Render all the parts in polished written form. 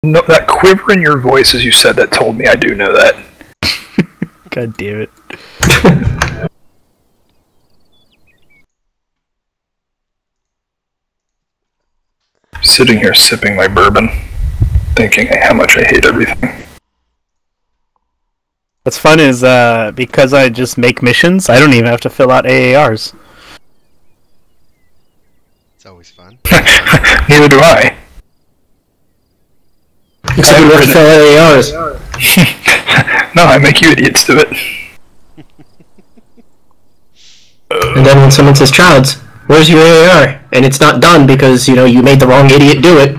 No, that quiver in your voice as you said that told me I do know that. God damn it. Sitting here sipping my bourbon, thinking how much I hate everything. What's fun is, because I just make missions, I don't even have to fill out AARs. It's always fun. Neither do I. Except you have to fill out AARs. No, I make you idiots do it. And then when someone says, "Childs, where's your AAR?" and it's not done because, you know, you made the wrong idiot do it,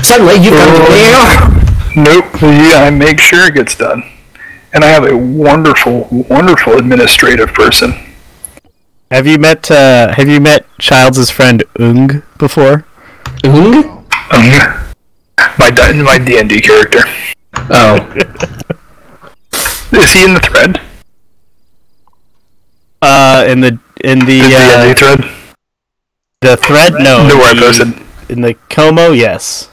suddenly you've got an AAR! Nope, yeah, I make sure it gets done. And I have a wonderful, wonderful administrative person. Have you met Childs' friend Ung before? Ung? My D&D character. Oh. Is he in the thread? In the D&D thread? The thread? No. No, where I posted. In the Como, yes.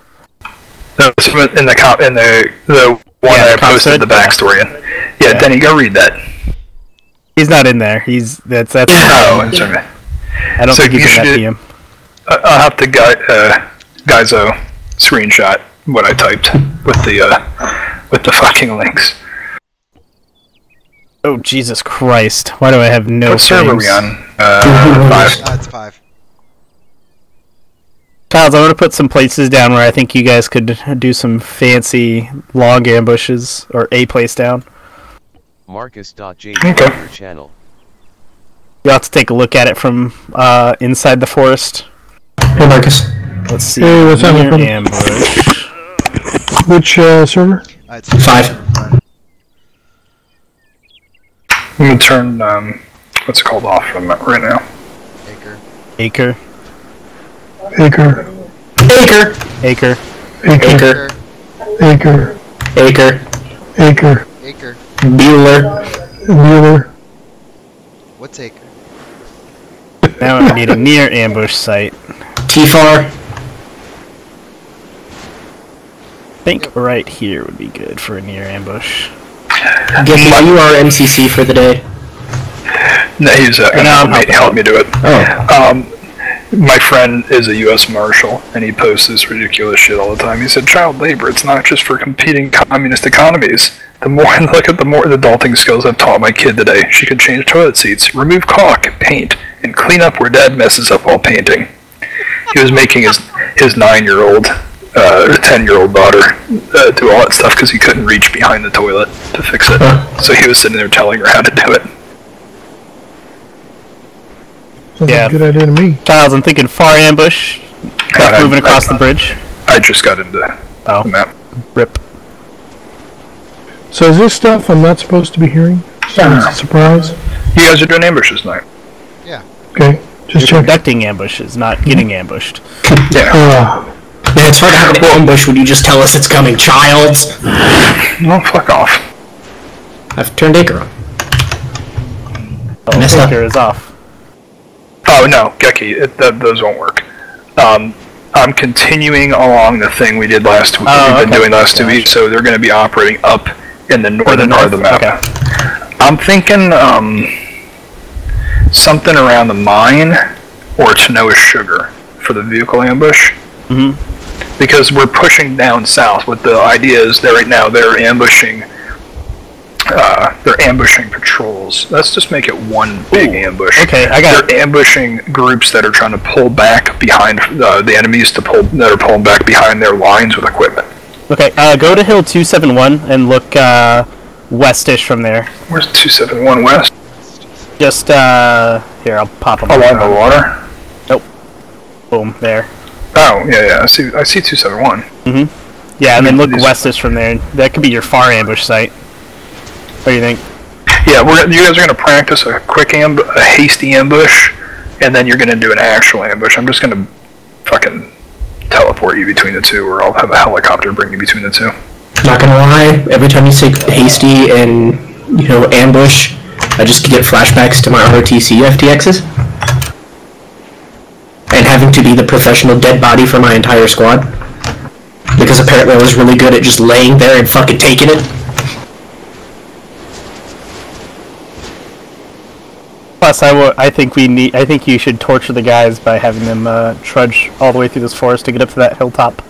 No, in the one I posted the backstory in. Yeah, Denny, go read that. He's not in there. That's. Oh, I'm sorry. I don't think he's in that PM. I'll have to Guyzo screenshot what I typed with the fucking links. Oh Jesus Christ! Why do I have no? What server are we on? 5. It's 5. Childs, I want to put some places down where I think you guys could do some fancy long ambushes, or a place down. Marcus.jg Okay. channel. You'll have to take a look at it from inside the forest. Hey, Marcus. Let's see. Hey, what's up, Near everybody? ambush. Which server? It's 5. I'm gonna turn what's it called off from that right now. Acre. Acre. Acre. Acre. Acre. Acre. Acre. Acre. Acre. Acre. Bueller. Bueller. What's acre? Now I need a near ambush site. T-Far. I think right here would be good for a near ambush. Guess you are MCC for the day. No, he's help me do it. Oh. My friend is a U.S. Marshal, and he posts this ridiculous shit all the time. He said, "Child labor, it's not just for competing communist economies. The more I look at the adulting skills I've taught my kid today. She can change toilet seats, remove caulk, paint, and clean up where dad messes up while painting." He was making his 9-year-old, or 10-year-old daughter do all that stuff because he couldn't reach behind the toilet to fix it. So he was sitting there telling her how to do it. Sounds Yeah. like a good idea to me. Childs, I'm thinking far ambush. Moving across the bridge. I just got into the map. Rip. So is this stuff I'm not supposed to be hearing? So it's a surprise? You guys are doing ambushes tonight. Yeah. Okay, just You're checking. conducting ambushes, not getting ambushed. Yeah. Yeah, it's hard to have an ambush when you just tell us it's coming, Childs. No, fuck off. I've turned Acre on. Oh, Messed up. Acre is off. Oh no, Geki, those won't work. I'm continuing along the thing we did last week. We've been doing last 2 weeks, so they're going to be operating up in the northern part of the map. Okay. I'm thinking something around the mine or Tanoa Sugar for the vehicle ambush. Mm-hmm. Because we're pushing down south. What the idea is, right now they're ambushing. They're ambushing patrols. Let's just make it one big ambush. Okay, I got They're ambushing groups that are trying to pull back behind the enemies that are pulling back behind their lines with equipment. Okay, go to Hill 271 and look westish from there. Where's 271 west? Just here, I'll pop them. Along the water. Nope. Boom, there. Oh yeah. I see 271. Mm-hmm. Yeah, and then look westish from there. That could be your far ambush site. What do you think? Yeah, you guys are going to practice a quick a hasty ambush, and then you're going to do an actual ambush. I'm just going to fucking teleport you between the two, or I'll have a helicopter bring you between the two. Not gonna lie, every time you say hasty and, ambush, I just get flashbacks to my ROTC FTXs. And having to be the professional dead body for my entire squad. Because apparently I was really good at just laying there and fucking taking it. Plus, I think you should torture the guys by having them trudge all the way through this forest to get up to that hilltop.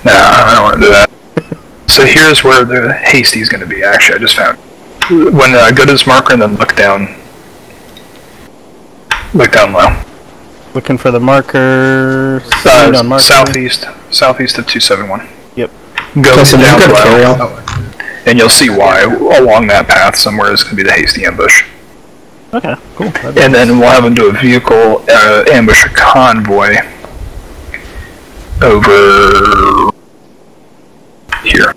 Nah, I don't want to do that. So here's where the hasty's going to be. Actually, I just found. When go to this marker and then look down. Look down low. Looking for the marker. Marker. Southeast of 271. Yep. Go So down you've got a carry-on. and you'll see why along that path somewhere is going to be the hasty ambush. Okay, cool. And then we'll have them do a vehicle ambush a convoy over here.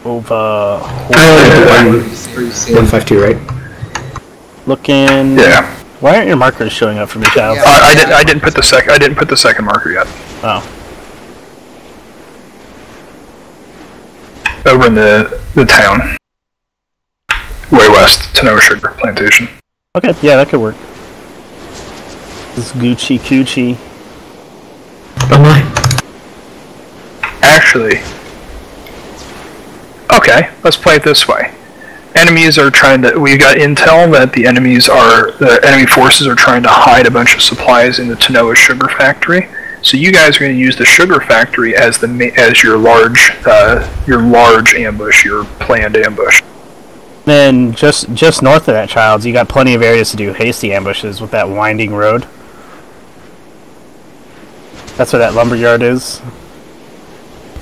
Over. 152, right? Looking. Yeah. Why aren't your markers showing up for me, child? Yeah. I didn't put the second marker yet. Oh. Over in the town. Way west, Tanoa Sugar Plantation. Okay, yeah, that could work. This Gucci Coochie. Oh my. Actually, okay, let's play it this way. Enemies are trying to. We got intel that the enemy forces are trying to hide a bunch of supplies in the Tanoa Sugar Factory. So you guys are going to use the sugar factory as your large ambush, your planned ambush. Then just north of that, Childs, you got plenty of areas to do hasty ambushes with that winding road. That's where that lumberyard is.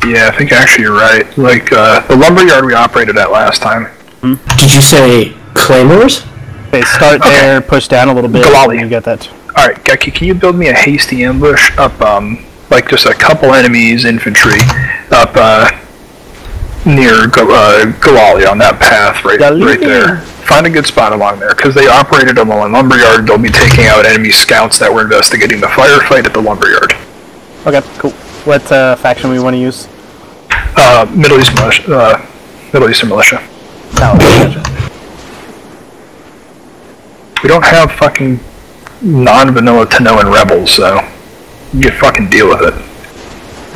Yeah, I think actually you're right. Like the lumberyard we operated at last time. Did you say claymores? They start there, push down a little bit, Galali. and you get that. All right, Geki, can you build me a hasty ambush up, like just a couple enemies, infantry, up near Galali on that path right there. Find a good spot along there, because they operated along the lumberyard. They'll be taking out enemy scouts that were investigating the firefight at the lumberyard. Okay, cool. What faction we want to use? Middle East militia. Middle Eastern militia. Oh, gotcha. We don't have fucking non-vanilla Tanoan rebels, so you fucking deal with it.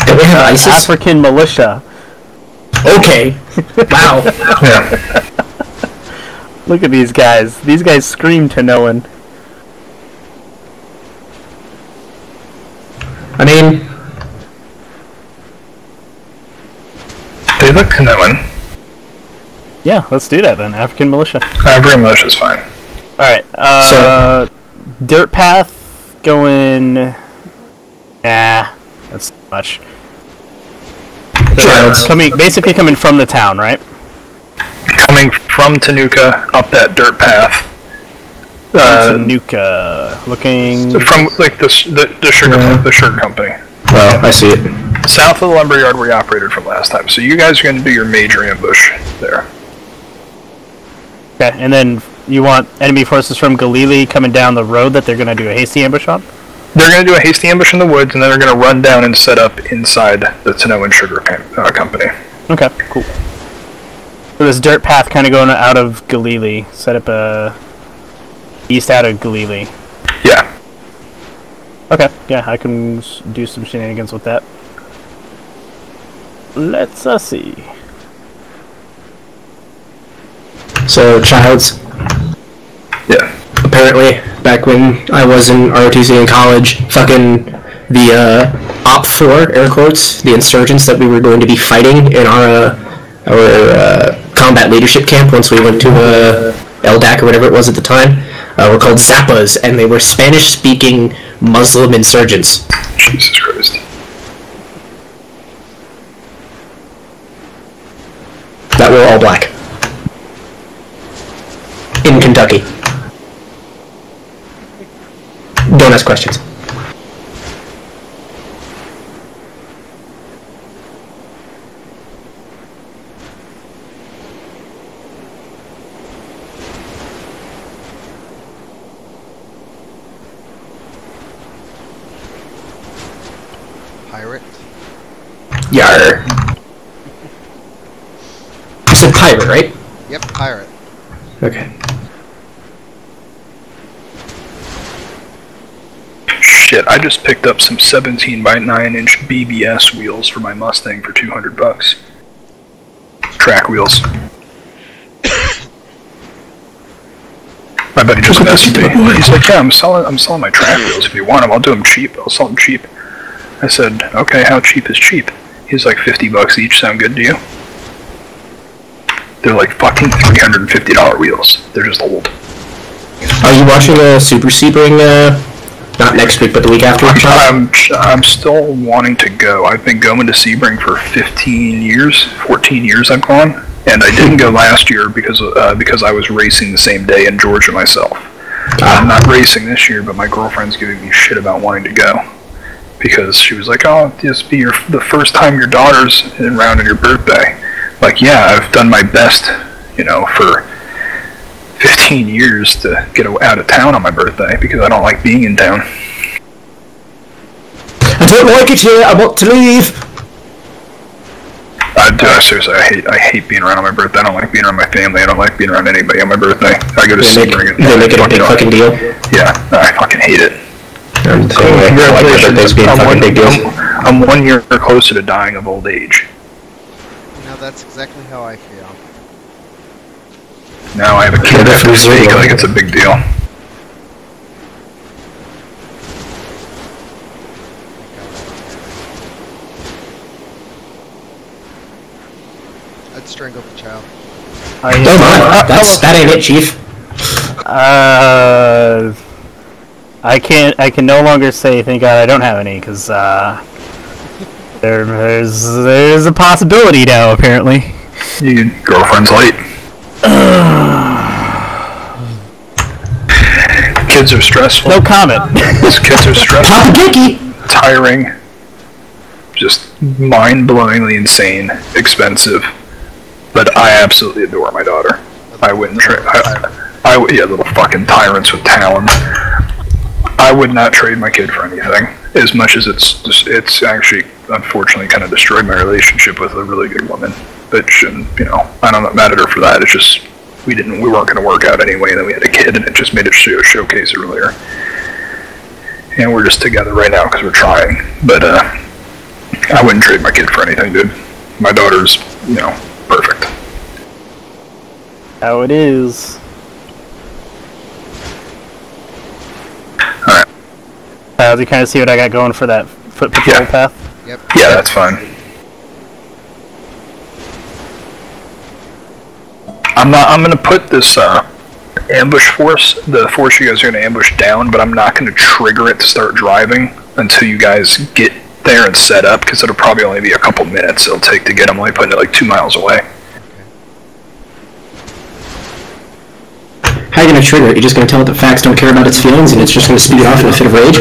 Don't we have ISIS? African militia. Okay. Wow. Yeah. Look at these guys. These guys scream Tanoan. I mean, They look Tanoan. Yeah, let's do that then. African militia. African militia's fine. Alright, dirt path going. Nah, that's too much. Childs. Basically coming from the town, right? Coming from Tanuka up that dirt path. Nuka, looking. From like the sugar company. Oh, I see it. South of the lumberyard we operated from last time. So you guys are going to do your major ambush there. Okay, and then you want enemy forces from Galili coming down the road that they're going to do a hasty ambush on? They're going to do a hasty ambush in the woods, and then they're going to run down and set up inside the Tanoan Sugar Company. Okay, cool. So this dirt path kind of going out of Galili, set up a east out of Galili. Yeah. Okay, yeah, I can do some shenanigans with that. Let's see. So, Childs. Yeah. Apparently, back when I was in ROTC in college, fucking the Op 4, air quotes, the insurgents that we were going to be fighting in our combat leadership camp once we went to LDAC or whatever it was at the time, were called Zappas, and they were Spanish-speaking Muslim insurgents. Jesus Christ. That were all black. In Kentucky. Don't ask questions. Pirate. Yar. You said pirate, right? Yep, pirate. Shit, Okay. I just picked up some 17 by 9-inch BBS wheels for my Mustang for $200. Track wheels. My buddy just messaged me. He's like, "Yeah, I'm selling my track wheels. If you want them, I'll do them cheap. I'll sell them cheap." I said, "Okay, how cheap is cheap?" He's like, $50 each. Sound good to you? They're like fucking $350 wheels. They're just old. Are you watching Super Sebring, not next week, but the week after? I'm still wanting to go. I've been going to Sebring for 15 years, 14 years I've gone, and I didn't go last year because I was racing the same day in Georgia myself. I'm not racing this year, but my girlfriend's giving me shit about wanting to go because she was like, "Oh, this be the first time your daughter's around on your birthday." Like, yeah, I've done my best, for 15 years to get out of town on my birthday because I don't like being in town. I don't like it here. I want to leave. Seriously, I hate being around on my birthday. I don't like being around my family. I don't like being around anybody on my birthday. I go to Sebring. They make it a big fucking deal. Yeah, I fucking hate it. Congratulations. I'm 1 year closer to dying of old age. That's exactly how I feel. Now I have a kid after this week, like it's a big deal. I'd strangle the child. That ain't it, Chief. I can no longer say thank God I don't have any, because there's a possibility now, apparently. Your girlfriend's late. Kids are stressful. No comment. Kids are stressful. Tiring. Just mind-blowingly insane. Expensive. But I absolutely adore my daughter. I wouldn't trade. Yeah, little fucking tyrants with talons. I would not trade my kid for anything. As much as it's actually unfortunately kind of destroyed my relationship with a really good woman. But I don't mad at her for that. It's just we weren't going to work out anyway. And then we had a kid, and it just made it showcase earlier. And we're just together right now because we're trying. But I wouldn't trade my kid for anything, dude. My daughter's perfect. How it is. Alright. Do you kind of see what I got going for that foot patrol path? Yep. Yeah, that's fine. I'm gonna put this ambush force, the force you guys are gonna ambush down, but I'm not gonna trigger it to start driving until you guys get there and set up, because it'll probably only be a couple minutes it'll take to get them. I'm only putting it like 2 miles away. How are you going to trigger it? You're just going to tell it that facts don't care about its feelings and it's just going to speed off in a fit of rage?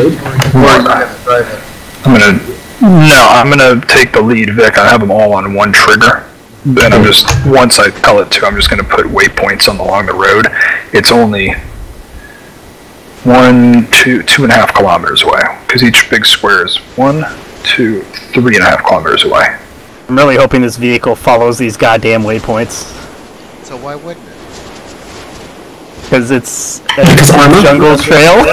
I'm gonna take the lead, Vic. I have them all on one trigger. And I'm just, once I tell it to, I'm just gonna put waypoints along the road. It's only 2.5 kilometers away, because each big square is 1, 2, 3.5 kilometers away. I'm really hoping this vehicle follows these goddamn waypoints. So why wouldn't it? Because it's a jungle trail.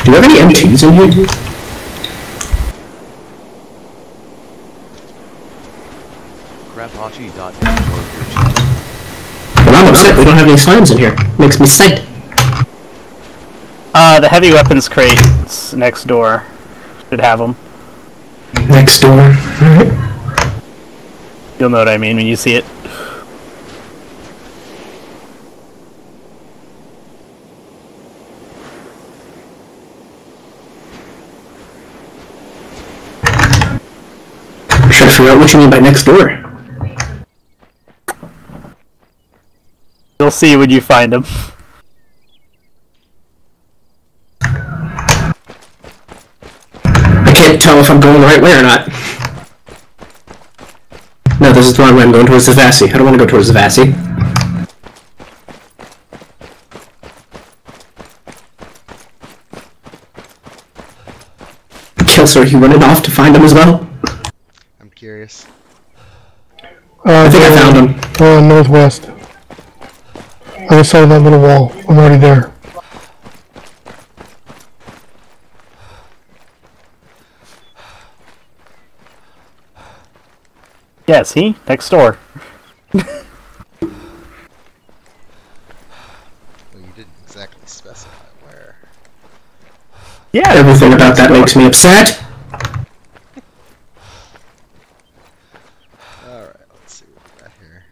Do you have any M2s in here? Well, I'm upset we don't have any slimes in here. Makes me sad. The heavy weapons crates next door should have them. Next door. Alright. You'll know what I mean when you see it. I'm trying to figure out what you mean by next door. You'll see when you find them. I can't tell if I'm going the right way or not. No, this is the wrong way. I'm going towards the Vassie. I don't want to go towards the Vassie. Kelso, are you running off to find them as well? I'm curious. I think I found them. Northwest. Other side of that little wall. I'm already there. Yeah, see? Next door. Well, you didn't exactly specify where. Yeah. Everything about that makes me upset. Alright, let's see what we got here.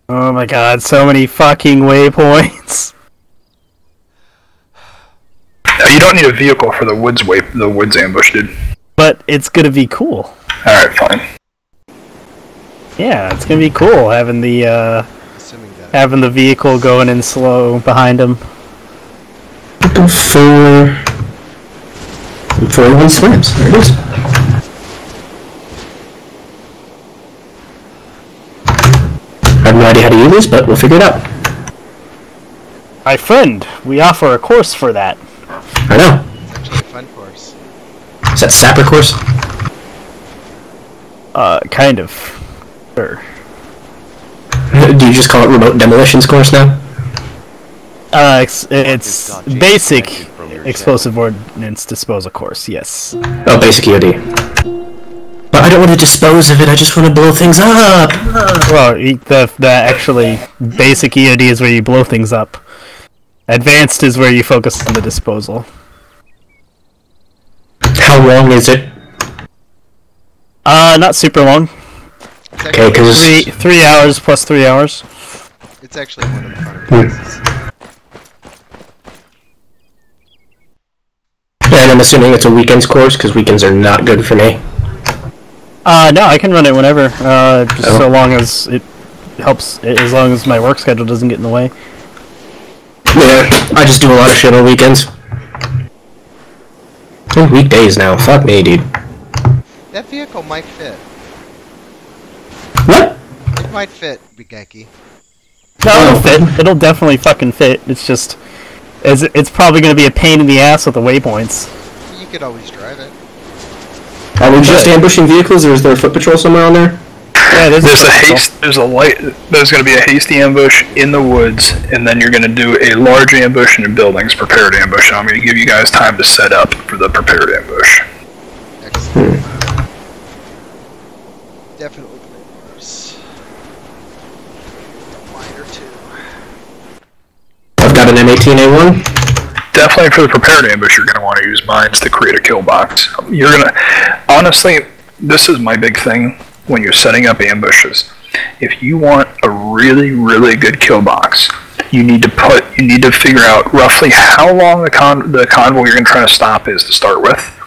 Oh my god, so many fucking waypoints. You don't need a vehicle for the woods ambush, dude. But it's gonna be cool. Alright, fine. Yeah, it's gonna be cool having the Assuming that. having the vehicle going in slow behind him. 41 slams. There it is. I have no idea how to use this, but we'll figure it out. My friend, we offer a course for that. I know. It's actually a fun course. Is that Sapper course? Kind of. Sure. Do you just call it remote demolitions course now? It's basic explosive ordnance disposal course, yes. Oh, basic EOD. But I don't want to dispose of it, I just want to blow things up! Well, the actually basic EOD is where you blow things up. Advanced is where you focus on the disposal. How long is it? Not super long. It's Okay, actually, because... 3 hours plus 3 hours. it's actually one of the funner classes. And I'm assuming it's a weekends course, because weekends are not good for me. No, I can run it whenever. Just Oh. so long as it helps, as long as my work schedule doesn't get in the way. Yeah, I just do a lot of shit on weekends. And weekdays now, fuck me, dude. That vehicle might fit. What? It might fit, Bigeki. No, it'll fit. It'll definitely fucking fit. It's just, it's probably going to be a pain in the ass with the waypoints. You could always drive it. Are we just ambushing vehicles, or is there a foot patrol somewhere on there? Yeah, There's going to be a hasty ambush in the woods, and then you're going to do a large ambush in the buildings, prepared ambush. I'm going to give you guys time to set up for the prepared ambush. Excellent. Definitely worse. A line or two. I've got an M18A1. Definitely for the prepared ambush, you're going to want to use mines to create a kill box. You're going to, honestly, this is my big thing when you're setting up ambushes. If you want a really, really good kill box, you need to figure out roughly how long the convoy you're going to try to stop is to start with.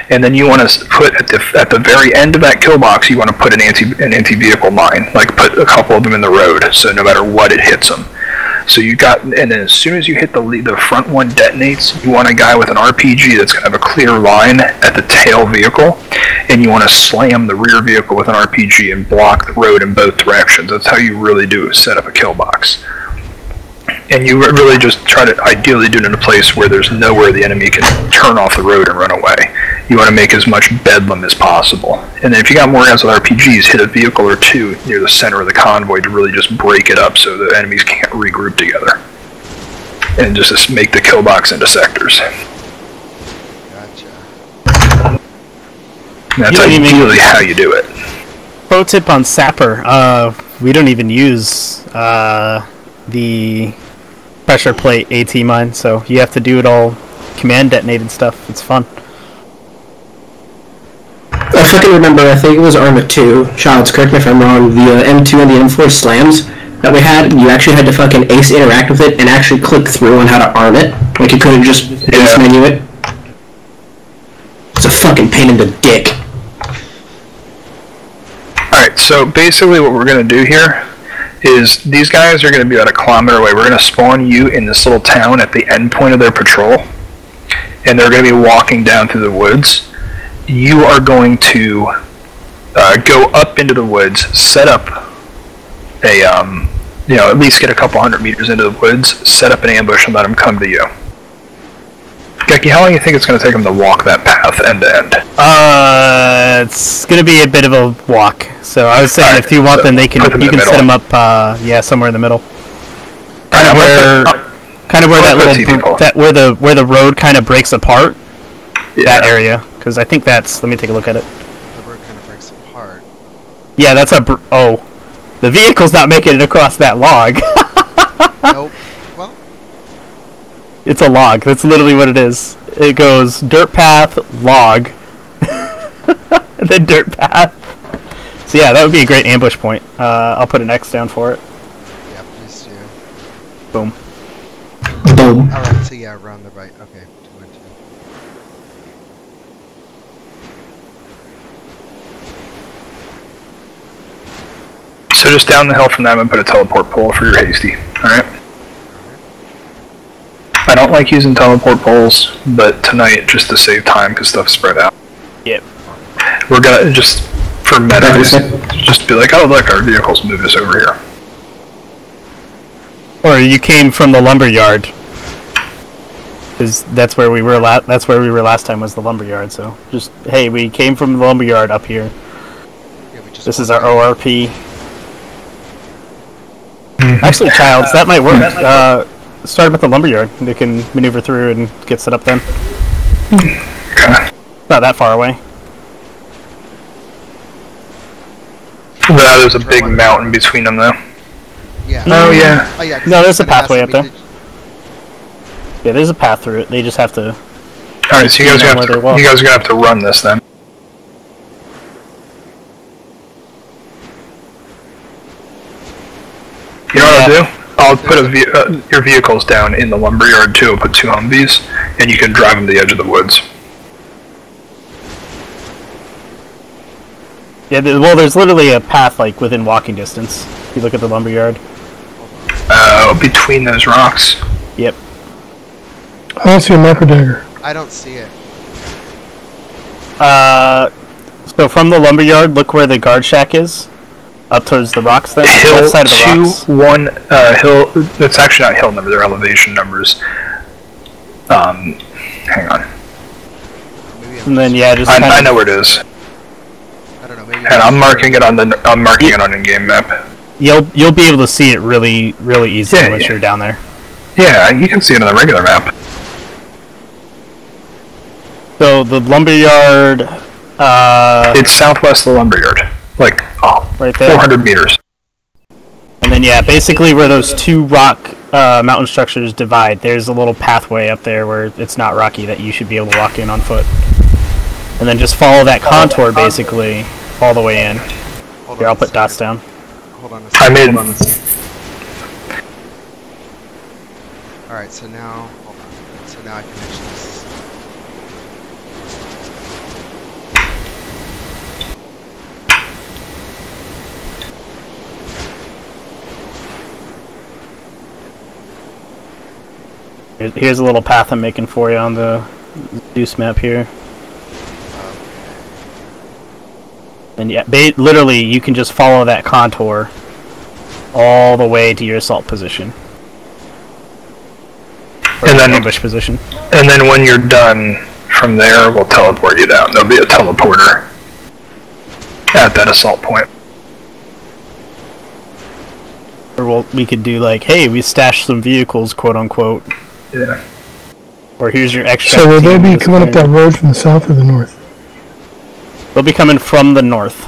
And then you want to put at the very end of that kill box, you want to put an anti-vehicle mine, like put a couple of them in the road, so no matter what, it hits them. So you got, and then as soon as you hit the front one detonates, you want a guy with an RPG that's going to have a clear line at the tail vehicle, and you want to slam the rear vehicle with an RPG and block the road in both directions. That's how you really do set up a kill box. And you really just try to ideally do it in a place where there's nowhere the enemy can turn off the road and run away. You want to make as much bedlam as possible. And then if you got more guys with RPGs, hit a vehicle or two near the center of the convoy to really just break it up so the enemies can't regroup together. And just make the kill box into sectors. Gotcha. And that's ideally how you do it. Pro tip on Sapper, we don't even use the pressure plate AT mine, so you have to do it all command detonated stuff. It's fun. I fucking remember, I think it was Arma 2, Childs, correct me if I'm wrong, the M2 and the M4 slams that we had, you actually had to fucking ace interact with it and actually click through on how to arm it. Like you couldn't just ace menu it. It's a fucking pain in the dick. Alright, so basically what we're going to do here is these guys are going to be about a kilometer away. We're going to spawn you in this little town at the end point of their patrol, and they're going to be walking down through the woods. You are going to go up into the woods, set up a, at least get a couple 100 meters into the woods, set up an ambush and let them come to you. Gecky, how long do you think it's going to take him to walk that path end to end? It's gonna be a bit of a walk. So I was saying, Alright, if you want, so then you put them can in the set middle. them up, somewhere in the middle. I'm Kind of where that Let's little see people. where the road kind of breaks apart. Yeah. That area, because I think that's. Let me take a look at it. The road kind of breaks apart. Yeah, that's a. Oh, the vehicle's not making it across that log. Nope. Well, It's a log. That's literally what it is. It goes dirt path, log, and then dirt path. So yeah, that would be a great ambush point. I'll put an X down for it. yeah, please do. Boom. Boom. Alright, so yeah, around the right. Okay, 2 and 2. So just down the hill from them and put a teleport pole for your hasty. Alright? I don't like using teleport poles, but tonight, just to save time, because stuff's spread out. Yep. We're gonna just, for meta, just be like, oh look, our vehicles move us over here. Or you came from the lumber yard. Because that's where we were That's where we were last time, was the lumber yard. So just, hey, we came from the lumber yard up here. Yeah, we just This is walked our right. ORP. Actually, Childs, that might work. Start them at the lumberyard. They can maneuver through and get set up then. Okay. Not that far away. There's a big mountain between them though. Yeah. Oh yeah. Oh, yeah, 'cause No, I was there's a gonna ask pathway if up we there. did- Yeah, there's a path through it. They just have to. Alright, so you guys, Where are they gonna walk. you guys are gonna have to run this then. You know what I'll do? I'll put your vehicles down in the lumberyard too. I'll put 2 Humvees, and you can drive them to the edge of the woods. Yeah, well, there's literally a path like within walking distance. If you look at the lumberyard. Between those rocks. Yep. I don't see a marker dagger. I don't see it. So from the lumberyard, look where the guard shack is. Up towards the rocks there. Hill Left side of the 2, rocks. 1, hill. That's actually not hill number. They're elevation numbers. Hang on. Maybe And then yeah, just I kinda, know where it is, I don't know. Maybe and I'm marking it on the in-game map. you'll be able to see it really easily Yeah, once yeah. you're down there. Yeah, you can see it on the regular map. So the lumberyard, It's southwest of the lumberyard, like right there. 400 meters. And then yeah, basically where those 2 rock mountain structures divide, there's a little pathway up there where it's not rocky that you should be able to walk in on foot. And then just follow that contour basically all the way in. Hold Here, on I'll a put dots second. down. Hold on a I second. made. Alright, so now, hold on. So now I can actually s- Here's a little path I'm making for you on the Zeus map here. And yeah, literally you can just follow that contour all the way to your assault position. Or And then- ambush position. And then when you're done from there, we'll teleport you down. There'll be a teleporter at that assault point. Or we could do like, hey, we stashed some vehicles, quote unquote. Yeah. Or here's your extra. So will they be coming up that road from the south or the north? They'll be coming from the north.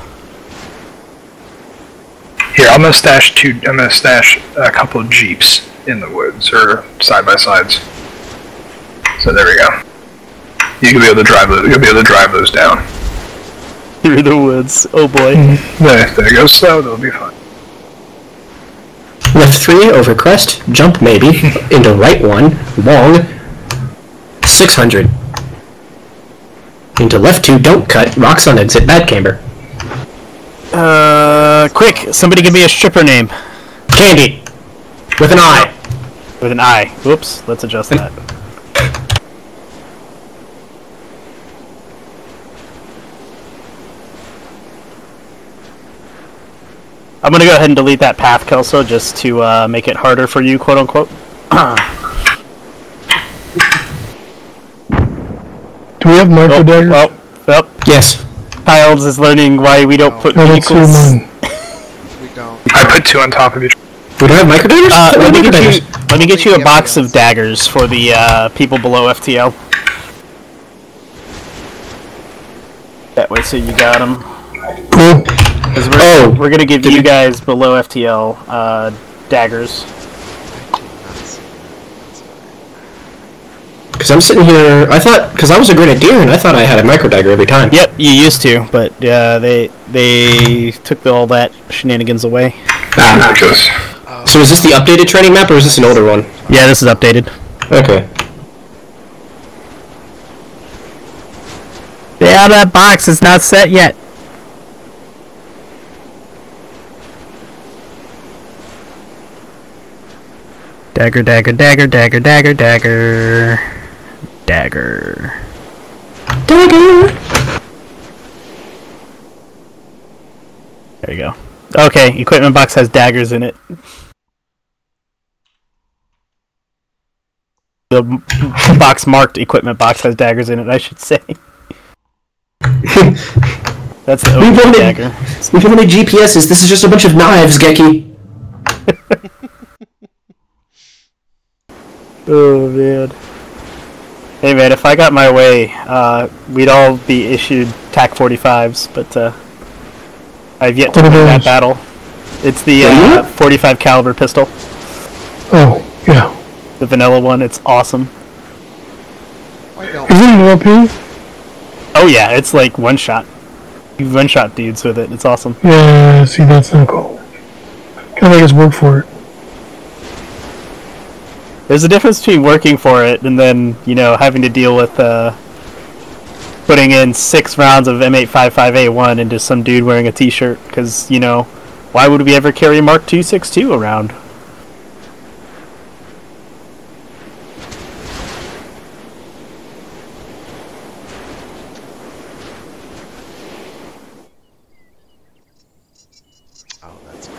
Here, I'm gonna stash a couple of jeeps in the woods or side by sides. So there we go. You can be able to drive those. You'll be able to drive those down. Through the woods. Oh boy. There you go. So they'll be fine. Left 3 over crest, jump maybe, into right 1, long, 600. Into left 2, don't cut, rocks on exit, bad camber. Quick! Somebody give me a stripper name. Candy! With an eye. With an I. Whoops, let's adjust that. I'm gonna go ahead and delete that path, Kelso, just to make it harder for you, quote unquote. Do we have micro daggers? Well, Yes. Childs is learning why we don't put No, let's do vehicles. mine. We don't. I put 2 on top of each. We don't have micro daggers? Let me get you a box of daggers for the people below FTL. That way, so you got them. Cool. Because we're gonna give you guys below FTL daggers. Because I'm sitting here, because I was a grenadier and I thought I had a micro dagger every time. Yep, you used to, but they took all that shenanigans away. So is this the updated training map or is this an older one? Yeah, this is updated. Okay. Stay out of that box, it's not set yet. Dagger, dagger, dagger, dagger, dagger, dagger. Dagger. Dagger! There you go. Okay, equipment box has daggers in it. The box marked equipment box has daggers in it, I should say. That's the OG dagger. We've only GPSs, this is just a bunch of knives, Geki. Oh man. Hey man, if I got my way, we'd all be issued TAC 45s, but I've yet to win that battle. It's the 45 caliber pistol. Oh, yeah. The vanilla one, it's awesome. Why don't Is it an LP? Oh yeah, it's like one shot. You one shot dudes with it, it's awesome. Yeah, see, that's not cool. Gotta make us work for it. There's a difference between working for it and then, you know, having to deal with putting in 6 rounds of M855A1 into some dude wearing a t-shirt, because, you know, why would we ever carry Mark 262 around? Oh, that's cool.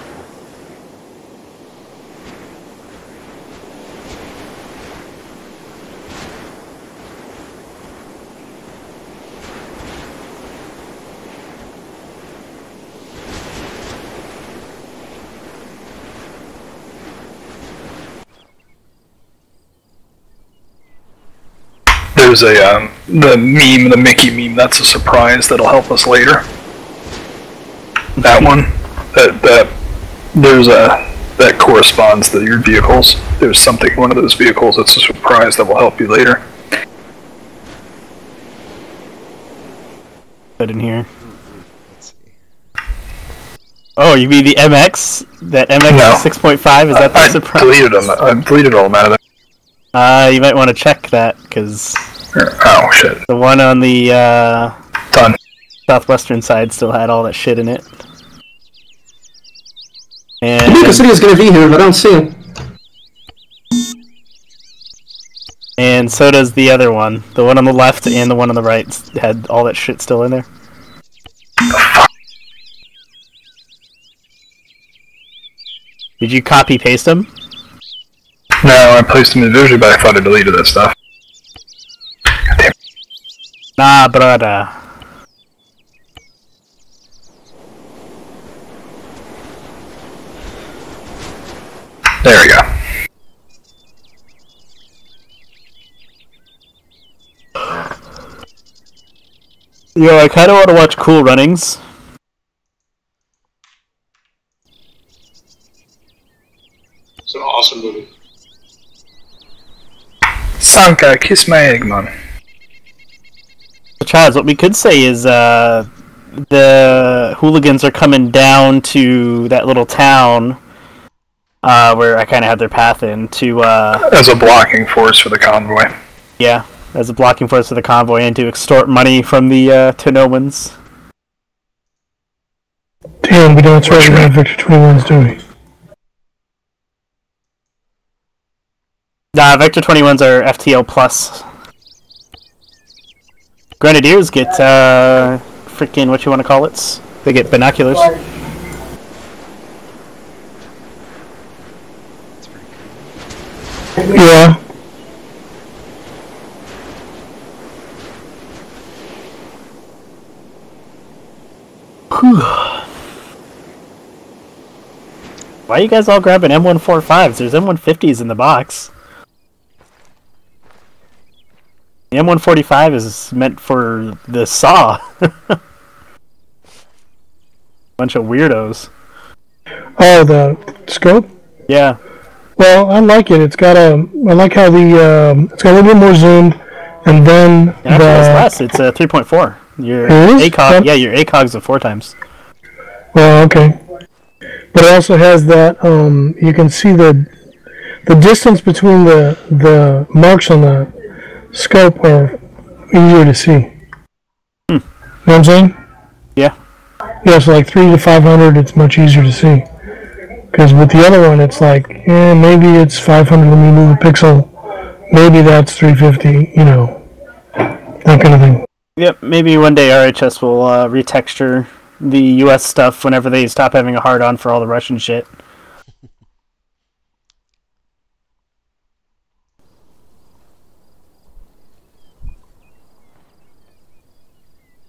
There's a the meme, the Mickey meme. That's a surprise that'll help us later. That one, that corresponds to your vehicles. There's something in one of those vehicles that's a surprise that will help you later. Put in here. Let's see. Oh, you mean the MX? That MX No. 6.5? Is that the I surprise? deleted them. I deleted all of them out of there. You might want to check that, because Oh shit. the one on the Done. southwestern side still had all that shit in it. And Luca said he was gonna be here, but I don't see him. And so does the other one. The one on the left and the one on the right had all that shit still in there. Did you copy paste them? No, I placed them individually, but I thought I deleted that stuff. Nah, brother. There we go. Yo, I kind of want to watch Cool Runnings. It's an awesome movie. Sanka, kiss my egg, man. Chaz, what we could say is the hooligans are coming down to that little town where I kind of had their path in to As a blocking force for the convoy. yeah, as a blocking force of the convoy and to extort money from the Tonomans. Damn, we don't try to run Victor 21's, do we? Nah, Vector 21s are FTL plus. Grenadiers get freaking what you want to call it? They get binoculars. That's pretty cool. Yeah. Why are you guys all grabbing M145s? There's M150s in the box. The M145 is meant for the saw. Bunch of weirdos. Oh, the scope? Yeah. Well, I like it. It's got a. I like how it's got a little bit more zoomed, and then Actually, it's less. It's a 3.4. Your ACOG, your ACOG's a 4 times. Well, okay. But it also has that. You can see the distance between the marks on the scope are easier to see. You know what I'm saying? Yeah. Yeah, so like 3 to 500, it's much easier to see. Because with the other one, it's like, maybe it's 500, let me move a pixel. Maybe that's 350, you know, that kind of thing. Yep, maybe one day RHS will retexture the US stuff whenever they stop having a hard-on for all the Russian shit.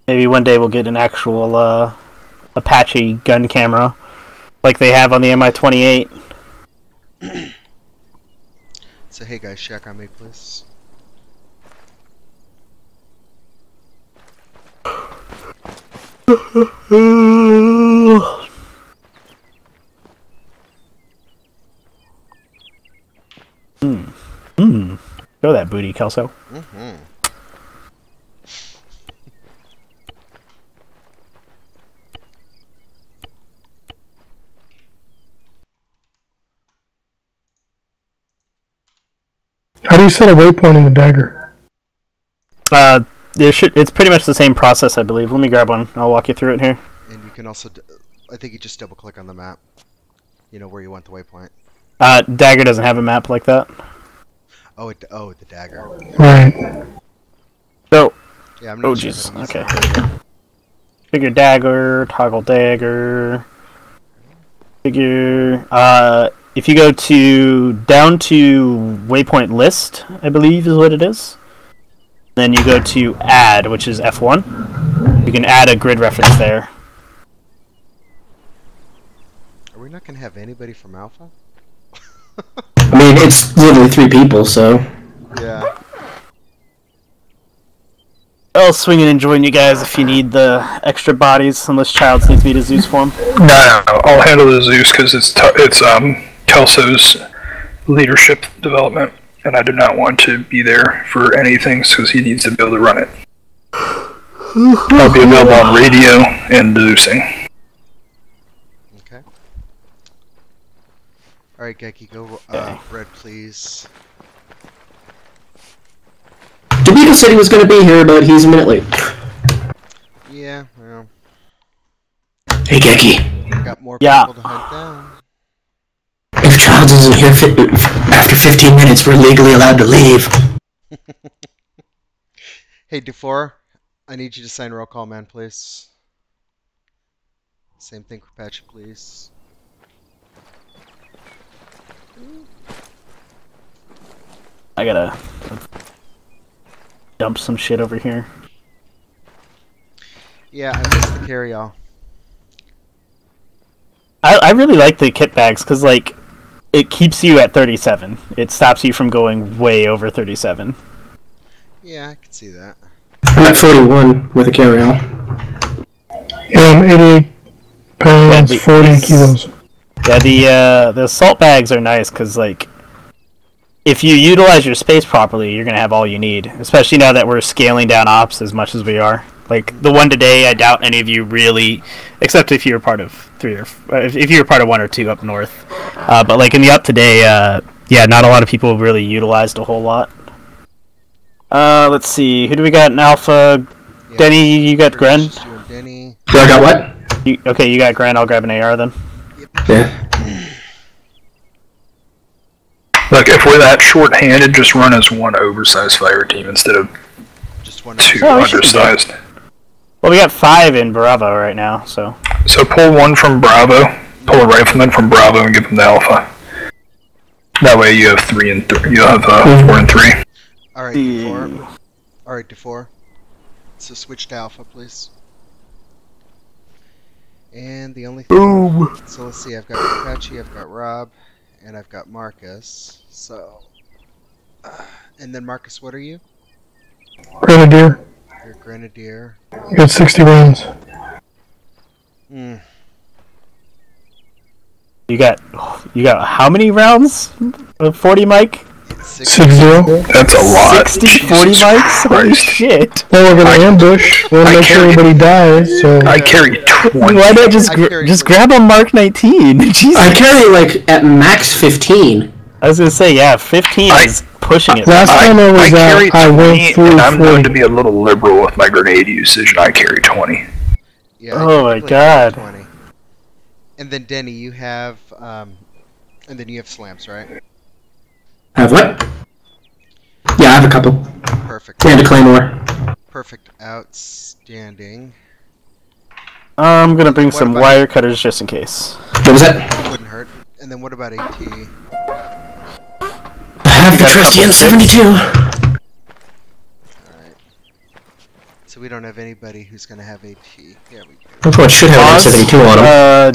Maybe one day we'll get an actual Apache gun camera like they have on the Mi-28. So hey guys, check on me, please. Show that booty, Kelso. How do you set a waypoint in the dagger? It's pretty much the same process, I believe. Let me grab one. I'll walk you through it here. And you can also, I think you just double click on the map. You know where you want the waypoint. Dagger doesn't have a map like that. Oh, the dagger. Right. So, Yeah, I'm not oh sure jeez. how to use Okay. that. Figure dagger, toggle dagger. Figure. If you go down to waypoint list, I believe is what it is. Then you go to add, which is F1. You can add a grid reference there. Are we not gonna have anybody from Alpha? I mean, it's literally 3 people, so. Yeah. I'll swing in and join you guys if you need the extra bodies, unless Childs needs me to Zeus form. No, I'll handle the Zeus because it's Kelso's leadership development, and I do not want to be there for anything because he needs to be able to run it. I'll be available on radio and Zeusing. Okay. Alright, Geki, go red, please. Tobacco said he was going to be here, but he's a minute late. Yeah, well. Hey, Geki. Got more Yeah. people to hunt down. If Childs isn't here after 15 minutes, we're legally allowed to leave. Hey, Dufour, I need you to sign roll call, man, please. Same thing for Patch, please. I gotta dump some shit over here. Yeah, I missed the carry-all. I really like the kit bags because, like, it keeps you at 37. It stops you from going way over 37. Yeah, I can see that. I'm at 41 with a carry-on. Yeah, I'm 88 pounds, Yeah, 40 kilos. Yeah, the assault bags are nice because, like, if you utilize your space properly, you're gonna have all you need. Especially now that we're scaling down ops as much as we are. Like the one today, I doubt any of you really, except if you were part of 3 or if you were part of 1 or 2 up north. But like in the up today, yeah, not a lot of people really utilized a whole lot. Let's see, who do we got in Alpha? Yeah, Denny, you got Gren? You and Denny. So I got what? Okay, you got Gren. I'll grab an AR then. Yeah. Look, if we're that short-handed, just run as 1 oversized fire team instead of Just one. 2 Oh, we should be good. undersized. Well, we got 5 in Bravo right now, so. So pull 1 from Bravo, pull a rifleman from Bravo, and give them the Alpha. That way you have 3 and 3. You have 4 and 3. Alright, Dufour. Alright, Dufour. So switch to Alpha, please. And the only thing... Boom. So let's see, I've got Apache, I've got Rob, and I've got Marcus. So... and then Marcus, what are you? Grenadier. You're Grenadier. You got 60 rounds. Hmm. You got how many rounds? 40 mic? 6-0. That's a lot. 60, 40 mics? Holy shit. Well, we're gonna ambush. We'll make sure everybody dies. So I carry 20. Why not just grab a Mark 19? Jesus. I carry like at max 15. I was gonna say, yeah, 15 is pushing it. last time I was carry out, I 20, went through and I'm 40. known to be a little liberal with my grenade usage, and I carry 20. Yeah, Oh my God. 20. And then Denny, you have, and then you have slams, right? Have what? Yeah, I have a couple. Perfect. And a claymore. Perfect. Outstanding. I'm gonna bring What some about- wire cutters just in case. What was that? Wouldn't hurt. And then what about AT? I have the got a trusty couple M72. Alright. So we don't have anybody who's gonna have AT. Yeah, we do. Everyone should have an M72 on them.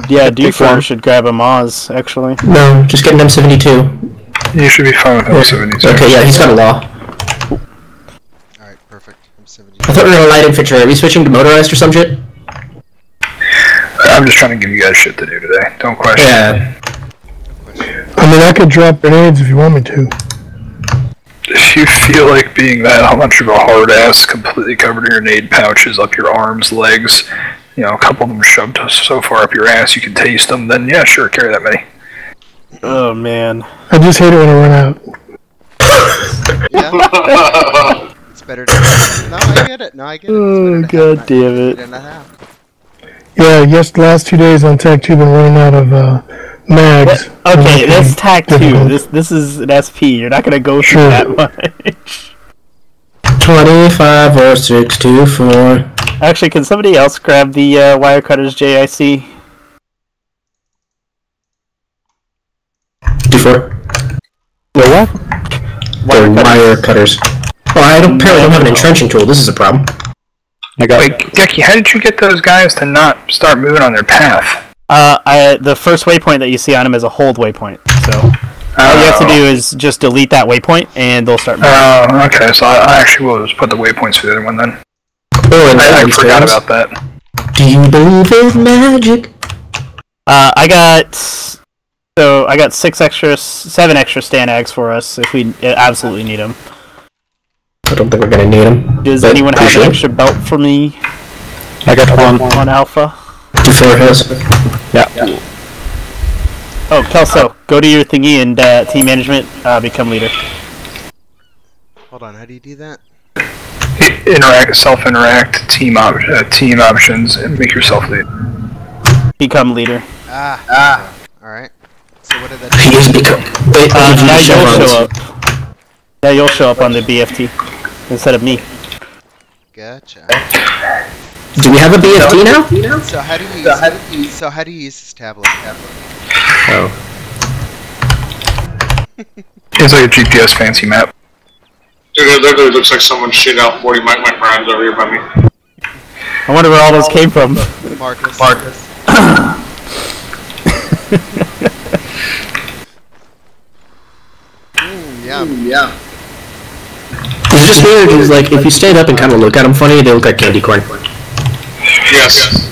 Yeah, Pick D4 one. should grab a Moz, actually. No, just get an M72. You should be fine with M72. Okay, yeah, he's got a law. Alright, perfect. I'm 70. I thought we were gonna light infantry. Are we switching to motorized or some shit? I'm just trying to give you guys shit to do today. Don't question me. Yeah. I mean, I could drop grenades if you want me to. If you feel like being that much of a hard ass, completely covered in grenade pouches up your arms, legs, you know, a couple of them shoved so far up your ass you can taste them, then yeah, sure, carry that many. Oh man. I just hate it when I run out. Yeah? It's better to have. No, I get it. No, I get it. Oh, It's better to God have damn it. than not have. Yeah, yes, the last 2 days on Tech 2 been running out of mags. Okay, that's TAC 2. Difficult. This is an SP. You're not gonna go through Sure. that much. 25 or 624. Actually, can somebody else grab the wire cutters JIC? D4. The what? Or wire cutters. Oh, I don't, apparently don't have an entrenching tool. This is a problem. I got Wait, Geki, how did you get those guys to not start moving on their path? the first waypoint that you see on them is a hold waypoint. So all you have to do is just delete that waypoint, and they'll start moving. Oh, okay, so I actually will just put the waypoints for the other one then. Oh, and I forgot spells. about that. Do you believe in magic? I got 7 extra Stanags for us if we absolutely need them. I don't think we're gonna need them. Does anyone have an extra belt for me? I got one. On Alpha? D4 has. Yeah. Oh, Kelso, go to your thingy and team management, become leader. Hold on, how do you do that? Interact, self-interact, team options, and make yourself lead. Become leader. Alright. So what did that He is become. Now you'll show up. Now you'll show up on the BFT instead of me. Gotcha. Do we have a BFT now? So how do you use how do you use this tablet? Oh. It's like a GPS fancy map. Dude, it literally looks like someone shit out 40 mic rounds over here by me. I wonder where all those came from. Marcus. Yeah. It's just weird, because like, if you stand up and kind of look at them funny, they look like candy corn. Yes.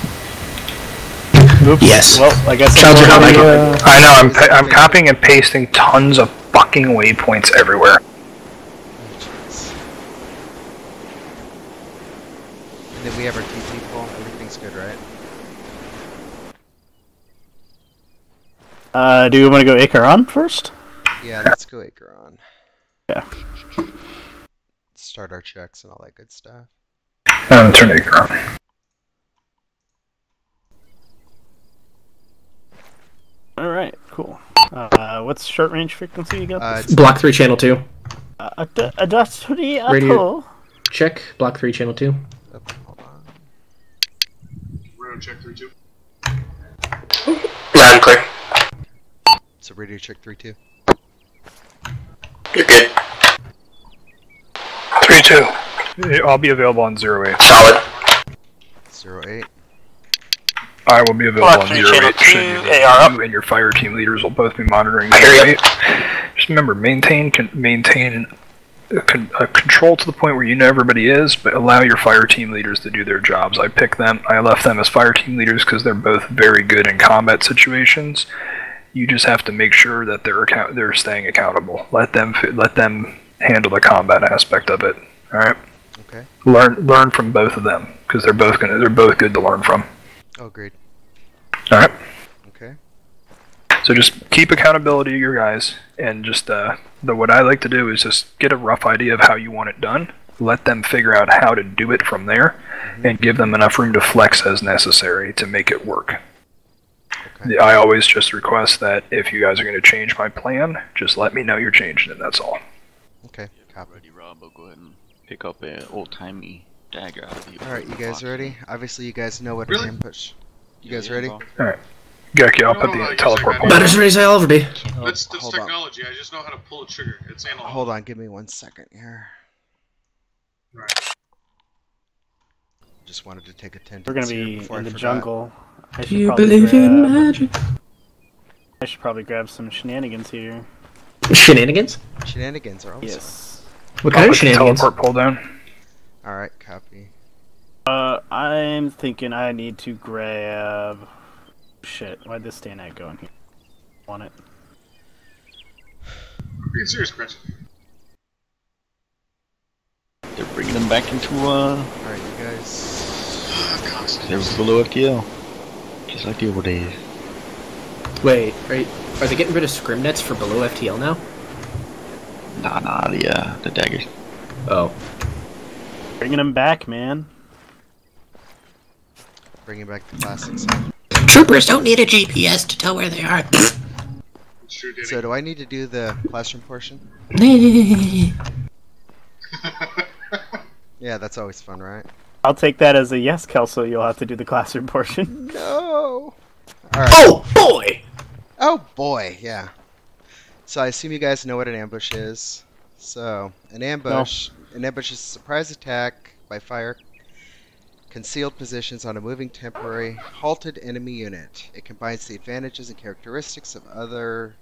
Oops. Yes. Well, I guess Sounds I'm like going it. to, I know, I'm copying and pasting tons of fucking waypoints everywhere. And then we have our TT full. Everything's good, right? do you want to go Acheron first? Yeah, let's go Acheron. Yeah. Start our checks and all that good stuff. Turn it around. Alright, cool. What's short range frequency you got? Block 3, channel 2. That's pretty Radio. Check. Block 3, channel 2. Hold on. Radio check 3-2. Loud and clear. So radio check 3-2. You're good. 3-2. I'll be available on 08. Solid. 08. I will be available on meter Channel 8. Should you 2, need AR up. you and your fire team leaders will both be monitoring I hear meter you. 8. Just remember, maintain control to the point where you know everybody is, but allow your fire team leaders to do their jobs. I left them as fire team leaders because they're both very good in combat situations. You just have to make sure that they're staying accountable. Let them handle the combat aspect of it. All right. Okay. Learn from both of them because they're both good to learn from. Oh, great. All right. Okay. So just keep accountability to your guys, and just what I like to do is just get a rough idea of how you want it done. Let them figure out how to do it from there, and give them enough room to flex as necessary to make it work. Okay. I always just request that if you guys are going to change my plan, just let me know you're changing it. That's all. Okay. Copy. Ready, Rob. I'll go ahead and pick up an old-timey dagger out of the. All right, you guys ready? Obviously, you guys know what Really? an ambush. You guys ready? All right. Geki, I'll put the teleport pole. About as ready as I'll ever be. That's hold on. technology. I just know how to pull a trigger. It's analog. Hold on, give me 1 second here. Right. Just wanted to take attendance. We're gonna here be before in I the forgot. jungle. I Do should you probably believe in grab- magic? I should probably grab some shenanigans here. Shenanigans? Shenanigans are always Yes. What I'll kind put of the shenanigans? teleport pole down. fun. All right, copy. I'm thinking I need to grab. Shit, why'd this stand at go in here? Want it? Being serious, Chris. They're bringing them back into All right, you guys. They were below FTL, just like the old days. Wait, are they getting rid of scrim nets for below FTL now? Nah, the daggers. Oh. Bringing them back, man. Bringing back the classics. Troopers don't need a GPS to tell where they are. It's true, Danny. So, do I need to do the classroom portion? Yeah, that's always fun, right? I'll take that as a yes, Kelso. You'll have to do the classroom portion. No. All right. Oh boy! Oh boy, yeah. So I assume you guys know what an ambush is. So an ambush is a surprise attack by fire concealed positions on a moving temporary halted enemy unit. It combines the advantages and characteristics of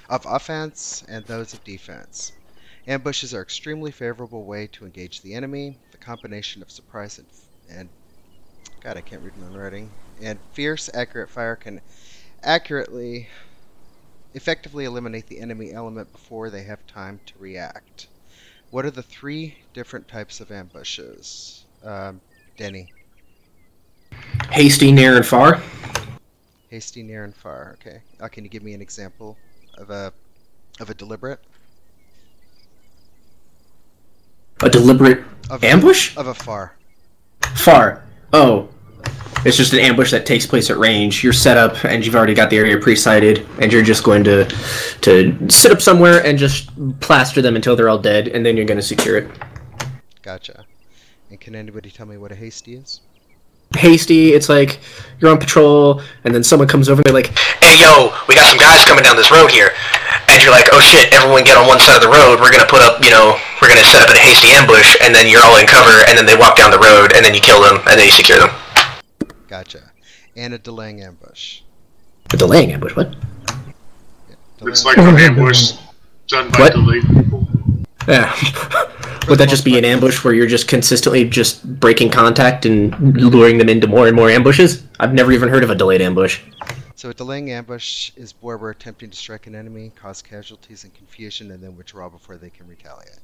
offense and those of defense. Ambushes are extremely favorable way to engage the enemy. The combination of surprise and God, I can't read my own writing. And fierce, accurate fire can effectively eliminate the enemy element before they have time to react. What are the 3 different types of ambushes? Denny. Hasty, near, and far. Hasty, near, and far. Okay. Can you give me an example of a deliberate? A deliberate ambush? Of a far. Far. Oh. It's just an ambush that takes place at range. You're set up, and you've already got the area pre-sighted, and you're just going to sit up somewhere and just plaster them until they're all dead, and then you're going to secure it. Gotcha. And can anybody tell me what a hasty is? Hasty, it's like you're on patrol, and then someone comes over and they're like, "Hey, yo, we got some guys coming down this road here." And you're like, "Oh shit, everyone get on one side of the road. We're going to put up, we're going to set up a hasty ambush," and then you're all in cover, and then they walk down the road, and then you kill them, and then you secure them. Gotcha. And a delaying ambush. A delaying ambush, what? Yeah, It's like an ambush done by What? delayed people. Yeah. Would that just be an ambush where you're just consistently just breaking contact and luring them into more and more ambushes? I've never even heard of a delayed ambush. So a delaying ambush is where we're attempting to strike an enemy, cause casualties and confusion, and then withdraw before they can retaliate.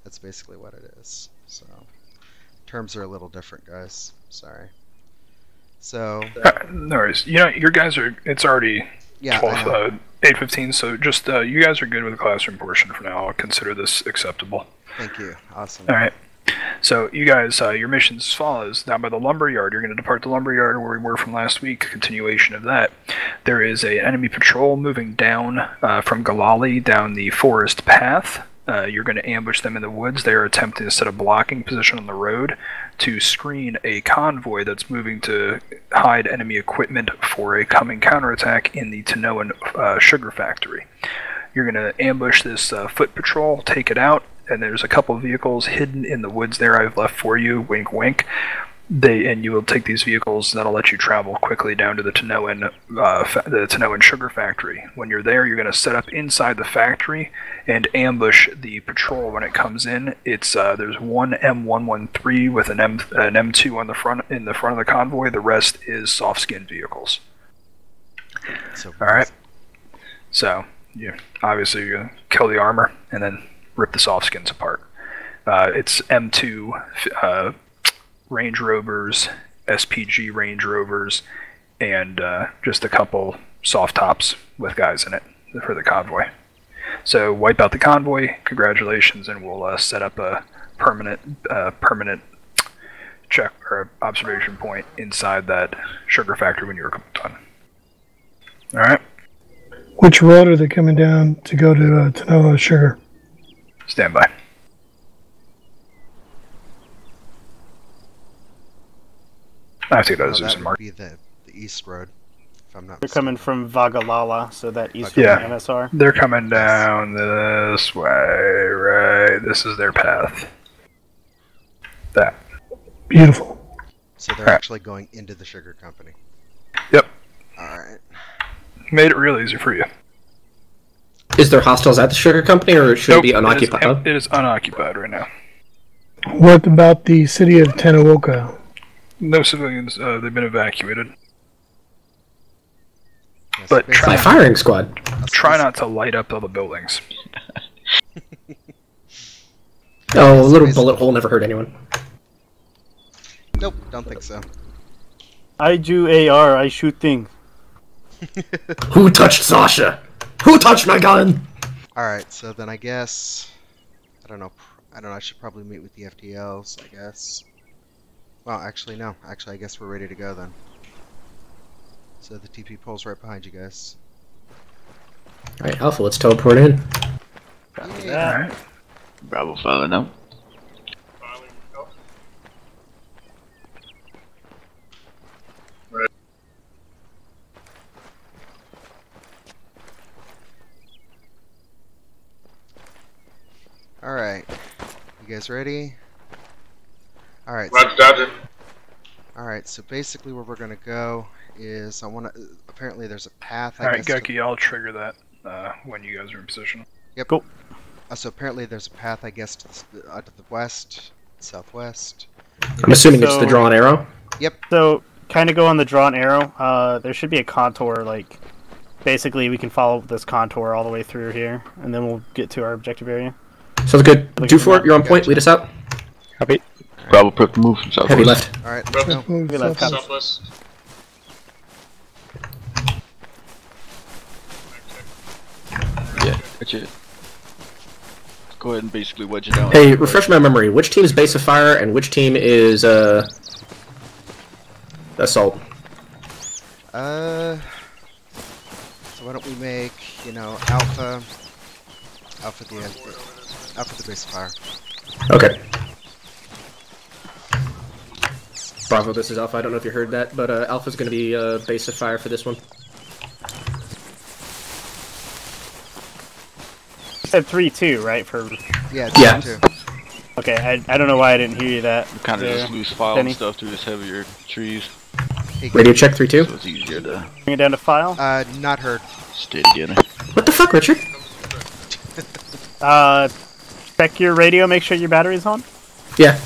That's basically what it is. So, terms are a little different, guys. Sorry. So, No worries. Your guys are. It's already yeah, 8:15. So just you guys are good with the classroom portion for now. I'll consider this acceptable. thank you. Awesome. All right. So you guys, your mission's as follows. Down by the lumber yard, you're going to depart the lumber yard where we were from last week. Continuation of that. There is a enemy patrol moving down from Galali down the forest path. You're going to ambush them in the woods. They are attempting to set a blocking position on the road to screen a convoy that's moving to hide enemy equipment for a coming counterattack in the Tanoan sugar factory. You're going to ambush this foot patrol, take it out, and there's a couple of vehicles hidden in the woods there I've left for you, wink wink. and you will take these vehicles that'll let you travel quickly down to the Tanoan sugar factory. When you're there, you're going to set up inside the factory and ambush the patrol when it comes in. It's there's one M113 with an M2 on the front of the convoy. The rest is soft-skinned vehicles. All right. So obviously you're going to kill the armor and then rip the soft skins apart. It's M2 Range Rovers, SPG Range Rovers, and just a couple soft tops with guys in it for the convoy. So wipe out the convoy, congratulations, and we'll set up a permanent check or observation point inside that sugar factory when you're done. All right. Which road are they coming down to go to Tanoa Sugar? Stand by. I have to go to Zeus and Mark. That would be the east road, if I'm not They're mistaken. coming from Vagalala, so that east Yeah. from MSR. They're coming down this way, right? This is their path. That. Beautiful. So they're actually going into the sugar company. Yep. Alright. Made it real easy for you. Is there hostiles at the sugar company, or should it be unoccupied? It is unoccupied right now. What about the city of Tanaoka? No civilians. They've been evacuated. Yes, But basically- By firing squad. try not to light up all the buildings. Oh, a little bullet hole never hurt anyone. Nope, don't think so. I do AR, I shoot things. Who touched Sasha? Who touched my gun? Alright, so then I guess... I don't know, I should probably meet with the FTLs, I guess. Well, actually, no. Actually, I guess we're ready to go then. So the TP pole's right behind you guys. Alright, Alpha, let's teleport in. Alright. Bravo filing out. Alright. You guys ready? Alright. Roger, Dodger. Alright, so basically where we're gonna go is apparently there's a path, I Alright, guess. Geki, I'll trigger that when you guys are in position. Yep. Cool. So apparently there's a path, I guess, to the west, southwest. I'm assuming it's the drawn arrow. Yep. So, kind of go on the drawn arrow. There should be a contour, like, basically we can follow this contour all the way through here, and then we'll get to our objective area. Sounds good. Do for it, you're on point, lead us out. Copy. Bravo, prep to move from southwest. Heavy left. Alright, let's go. We left out. Southwest. Yeah, that's it. Go ahead and basically wedge it out. Hey, refresh my memory. Which team is base of fire and which team is assault? So why don't we make, Alpha the base of fire. Okay. Bravo, this is Alpha. I don't know if you heard that, but Alpha's going to be base of fire for this one. You said 3-2, right? Yeah. Yeah. Two. Okay, I don't know why I didn't hear you that. Kind of there. just loose file Benny. and stuff through this heavier trees, Hey, Radio check 3-2. so it's easier to Bring it down to file. not heard. stay together. What the fuck, Richard? Check your radio, make sure your battery's on. Yeah.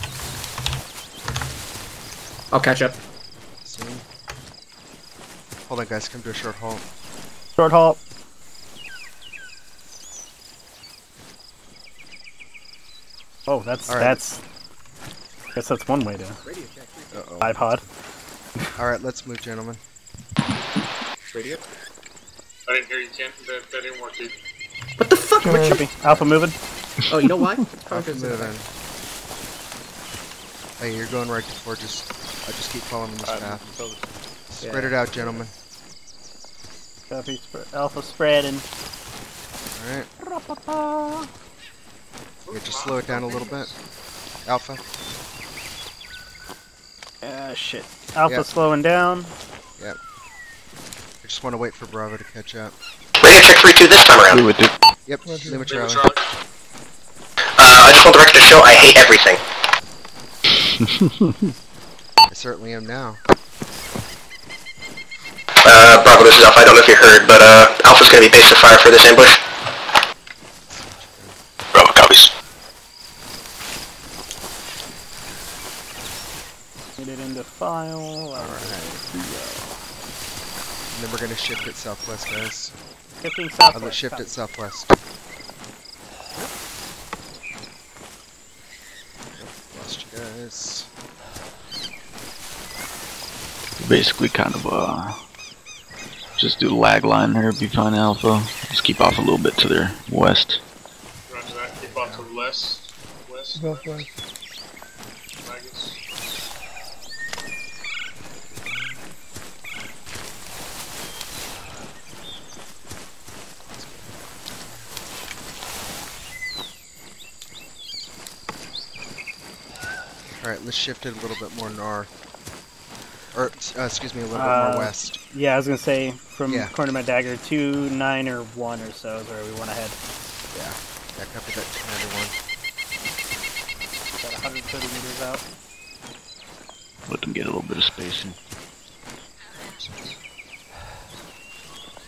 I'll catch up. Soon. Hold on, guys. Come to a short halt. Short halt. Oh, that's All right. that's. I guess that's one way to Uh-oh. iPod. Alright, let's move, gentlemen. Radio? I didn't hear you, Ken. That didn't work, dude. What the fuck, Richard? Copy. Alpha moving. Oh, you know why? Alpha moving. Hey, you're going right before. Just keep following this path. Spread it out, gentlemen. Copy. Alpha spreading. Alright. Yeah, just slow it down a little bit. Alpha. Shit. Alpha Yep. slowing down. Yep. I just want to wait for Bravo to catch up. Radio check 3-2 this time around. With it. Yep, Lima Lima Charlie. Charlie. I just want the record to show I hate everything. As certainly am now. Bravo, this is Alpha. I don't know if you heard, but Alpha's gonna be base to fire for this ambush. Bravo, copies. Get it into file. Alright. And then we're gonna shift it southwest, guys. Shifting I'm southwest. gonna shift it southwest. Lost you guys. Basically, kind of just do the lag line there. Be fine, Alpha. Just keep off a little bit to their west. Roger that. Keep off to the west. West. Southwest. Wagons. Alright, let's shift it a little bit more north. Or, excuse me, a little bit more west. Yeah, I was gonna say from Yeah. corner of my dagger 2, 9, or 1 or so is where we want to head. Yeah, copy that 291. About 130 meters out. Let them get a little bit of spacing.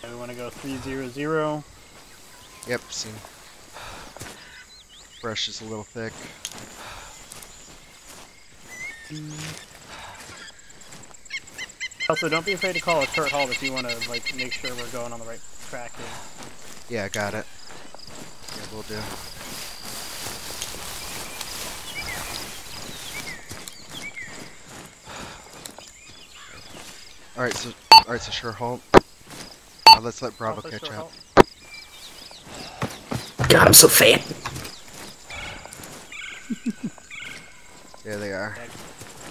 And we want to go 300. Yep, seen. Brush is a little thick. Also, don't be afraid to call a short halt if you want to like make sure we're going on the right track here. Yeah, got it. Yeah, we'll do. Alright, so sure halt. Let's let Bravo Also, catch short up. halt. God, I'm so fat. There they are.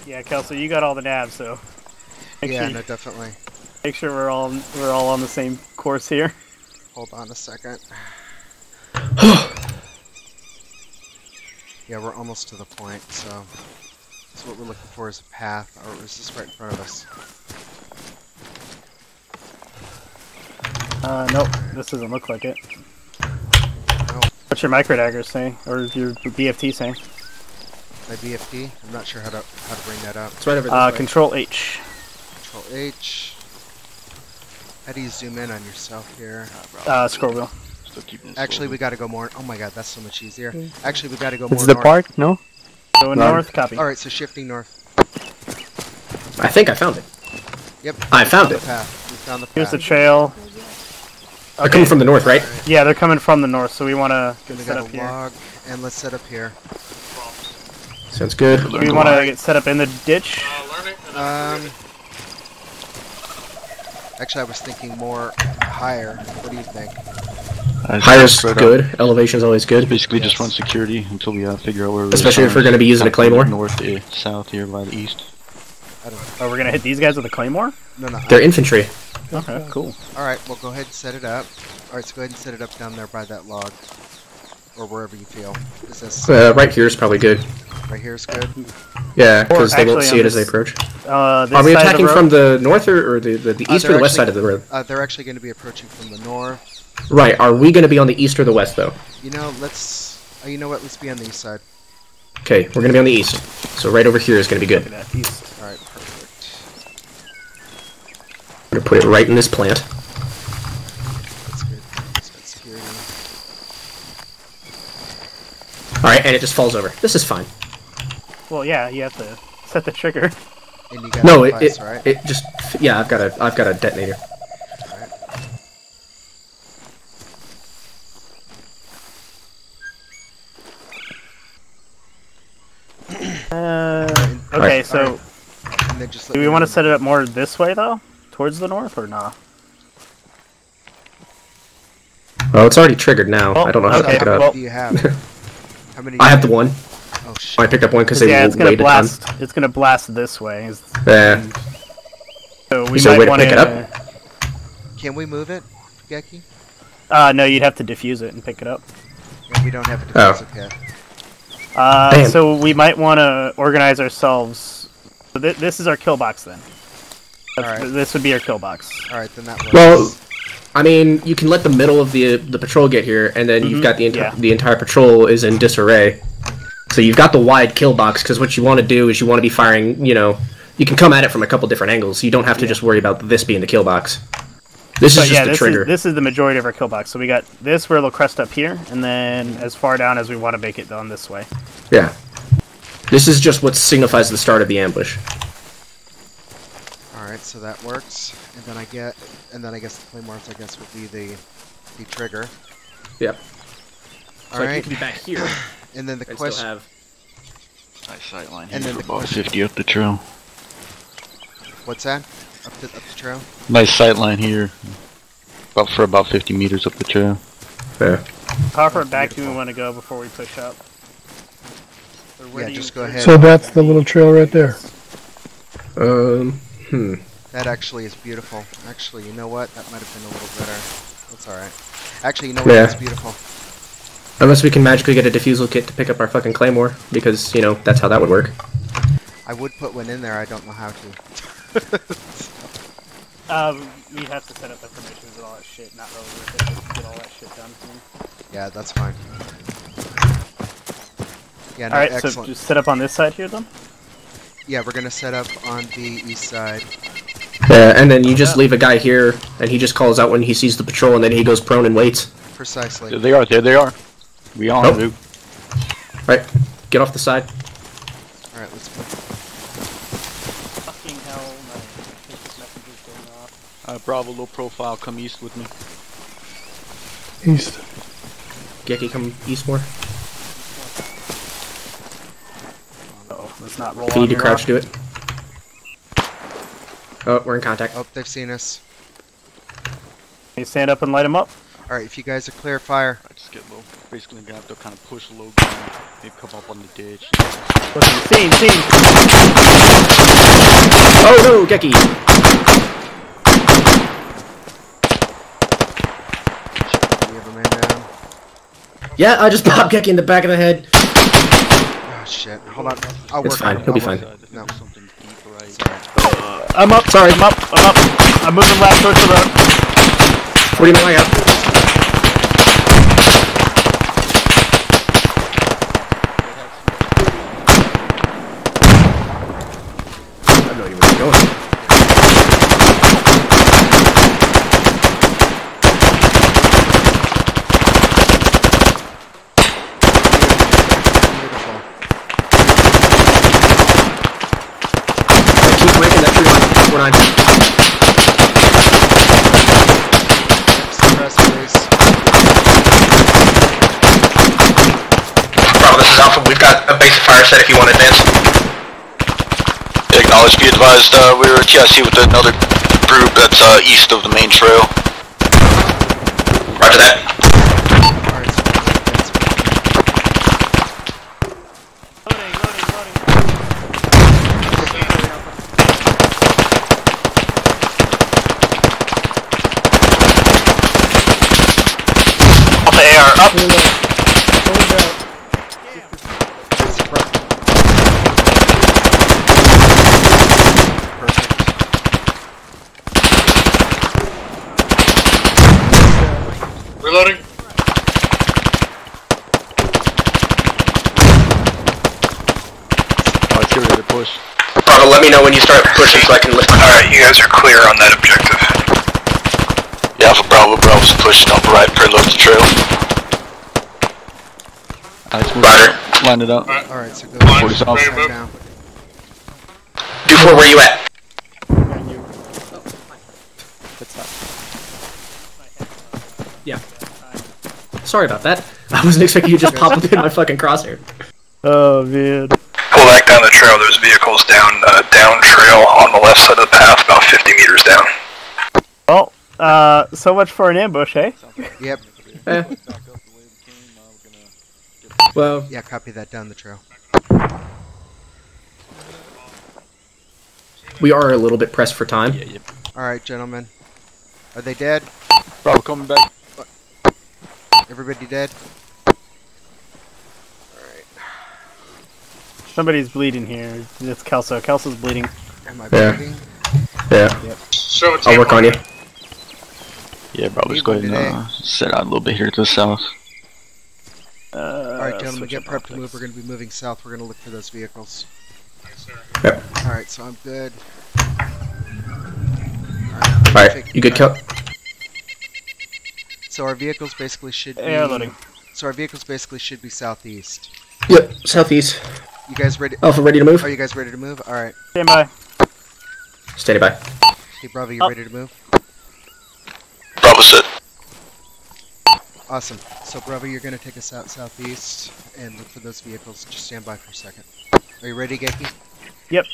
Yeah, Kelso, you got all the nabs, so Yeah, sure no, definitely. make sure we're all on the same course here. Hold on a second. Yeah, we're almost to the point, so what we're looking for is a path, or is this right in front of us? Nope, this doesn't look like it. Nope. What's your micro daggers say, or your BFT saying? My BFD? I'm not sure how to bring that up. It's right over this way. Control H. Control H. How do you zoom in on yourself here? Scroll wheel. Actually, we gotta go more. Oh my god, that's so much easier. Actually, we gotta go more It's the north. park, no? Going north, copy. Alright, so shifting north. I think I found it. Yep. I found We it. found the path. Here's the trail. They're coming from the north, right? Yeah, they're coming from the north, so we want to Gonna set get up a here. log, and let's set up here. Sounds good. We want to get set up in the ditch. Actually, I was thinking more higher. What do you think? Higher's good. Elevation's always good. Basically, just run security until we figure out where we're Especially if we're going to be using a claymore. North, south here by the east. I don't know. Oh, we're gonna hit these guys with a claymore? No. They're infantry. Okay, cool. Alright, well go ahead and set it up. Alright, so go ahead and set it up down there by that log. Or wherever you feel. Is this Right here is probably good. right here is good? Yeah, because they won't actually see on it as they this- approach. This Are we side of the attacking road? from the north or the east or they're the west actually- side of the road? They're actually going to be approaching from the north. Right. Are we going to be on the east or the west, though? You know, let's... you know what? Let's be on the east side. Okay, we're going to be on the east. So right over here is going to be good. Look at that, east. Alright, perfect. I'm going to put it right in this plant. That's good. Let's get security. Alright, and it just falls over. This is fine. Well, yeah, you have to set the trigger. And you got No, the it device, right? it just... Yeah, I've got a detonator. Alright. Okay, Alright. so And then just let do we me want to know. set it up more this way though, towards the north, or not? Well, it's already triggered now. Oh, I don't know how to okay, pick it How up. many do you have? How many? I have the one. Oh shit. I picked up one because they Yeah, it's gonna waited blast. It's gonna blast this way. Yeah. So we Is there a way might to want pick it up? Can we move it, Geki? No, you'd have to diffuse it and pick it up. Yeah, we don't have a Oh. defensive yet. Damn. So we might want to organize ourselves. So this is our kill box then. Alright. This would be our kill box. Alright, then that works. Well, I mean, you can let the middle of the patrol get here, and then you've got yeah. the entire patrol is in disarray. So you've got the wide kill box, because what you want to do is you want to be firing, You can come at it from a couple different angles. You don't have to just worry about this being the kill box. This is just the trigger. This is the majority of our kill box. So we got this where it'll crest up here, and then as far down as we want to make it on this way. Yeah. This is just what signifies the start of the ambush. Alright, so that works. And then I guess the claymores will be the trigger. Yep. All right. You can be back here. And then the question. Nice sight line here. And then about 50 up the trail. What's that? Up the trail? Nice sight line here. About 50 meters up the trail. Yeah. How far back do we want to go before we push up? Yeah, just go ahead. So that's the little trail right there. That actually is beautiful. Actually, you know what? That might have been a little better. That's alright. Actually, you know what? Yeah. That's beautiful. Unless we can magically get a defusal kit to pick up our fucking claymore, because, you know, that's how that would work. I would put one in there, I don't know how to. We have to set up the permissions and all that shit, not really worth it to get all that shit done. Yeah, that's fine. Yeah, no, alright, excellent. so just set up on this side here then? Yeah, we're gonna set up on the east side. Yeah, and then you just leave a guy here, and he just calls out when he sees the patrol, and then he goes prone and waits. Precisely. There they are, there they are. We on, dude. Right, get off the side. Alright, let's put... Fucking hell, my messages going off. Bravo, low profile, come east with me. East. Geki, come east more. Uh-oh, let's not roll If you on need to here, crouch, Rob. do it. Oh, we're in contact. Oh, they've seen us. Can you stand up and light them up? Alright, if you guys are clear, fire. I just get low. Basically, gonna have to kind of push low down. Maybe come up on the ditch. Scene! Oh no, Geki! We have a man down. Yeah, I just popped Geki in the back of the head. Oh shit, hold on. I'll It's work fine, on it. he'll be I'll fine. work- No. I'm up, sorry, I'm up. I'm moving left towards the road. What do you mean, I got? I have no idea where you're going. Keep breaking that tree line. 4-9. Bravo, this is Alpha. We've got a basic fire set if you want to advance. Acknowledge, be advised, we're TIC with another group that's east of the main trail. Roger that. AR up. Reloading. Oh, it's here to push. Bravo, let me know when you start pushing so I can listen. Alright, you guys are clear on that objective. Yeah, for Bravo's pushing up right, preload the trail. Alright, Roger. Line it up. Alright, so go 40 south. side down. Do 4, where you at? Yeah. Sorry about that. I wasn't expecting you to just pop up in my fucking crosshair. Oh, man. Pull back down the trail, there's vehicles down trail on the left side of the path, about 50 meters down. Well, so much for an ambush, eh? Yep. Well, Yeah, copy that down the trail. we are a little bit pressed for time. Alright, gentlemen. Are they dead? Bravo coming back. Everybody dead? Somebody's bleeding here. It's Kelso. Kelso's bleeding. Am I Yeah. bleeding? Yeah. Yep. I'll work on you. Yeah, Bravo, just go ahead and set out a little bit here to the south. Alright, gentlemen, get prepped to move. We're going to be moving south. We're going to look for those vehicles. Yep. Alright, so I'm good. Alright, you good, Kel? So our vehicles basically should be... Air loading. So our vehicles basically should be southeast. Yep, southeast. You guys ready? Alpha, ready to move? Are you guys ready to move? Alright. Stand by. Standing by. Hey, Bravo, you ready to move? Bravo set. Awesome. So, Bravo, you're going to take us out southeast and look for those vehicles. Just stand by for a second. Are you ready, Geki? Yep.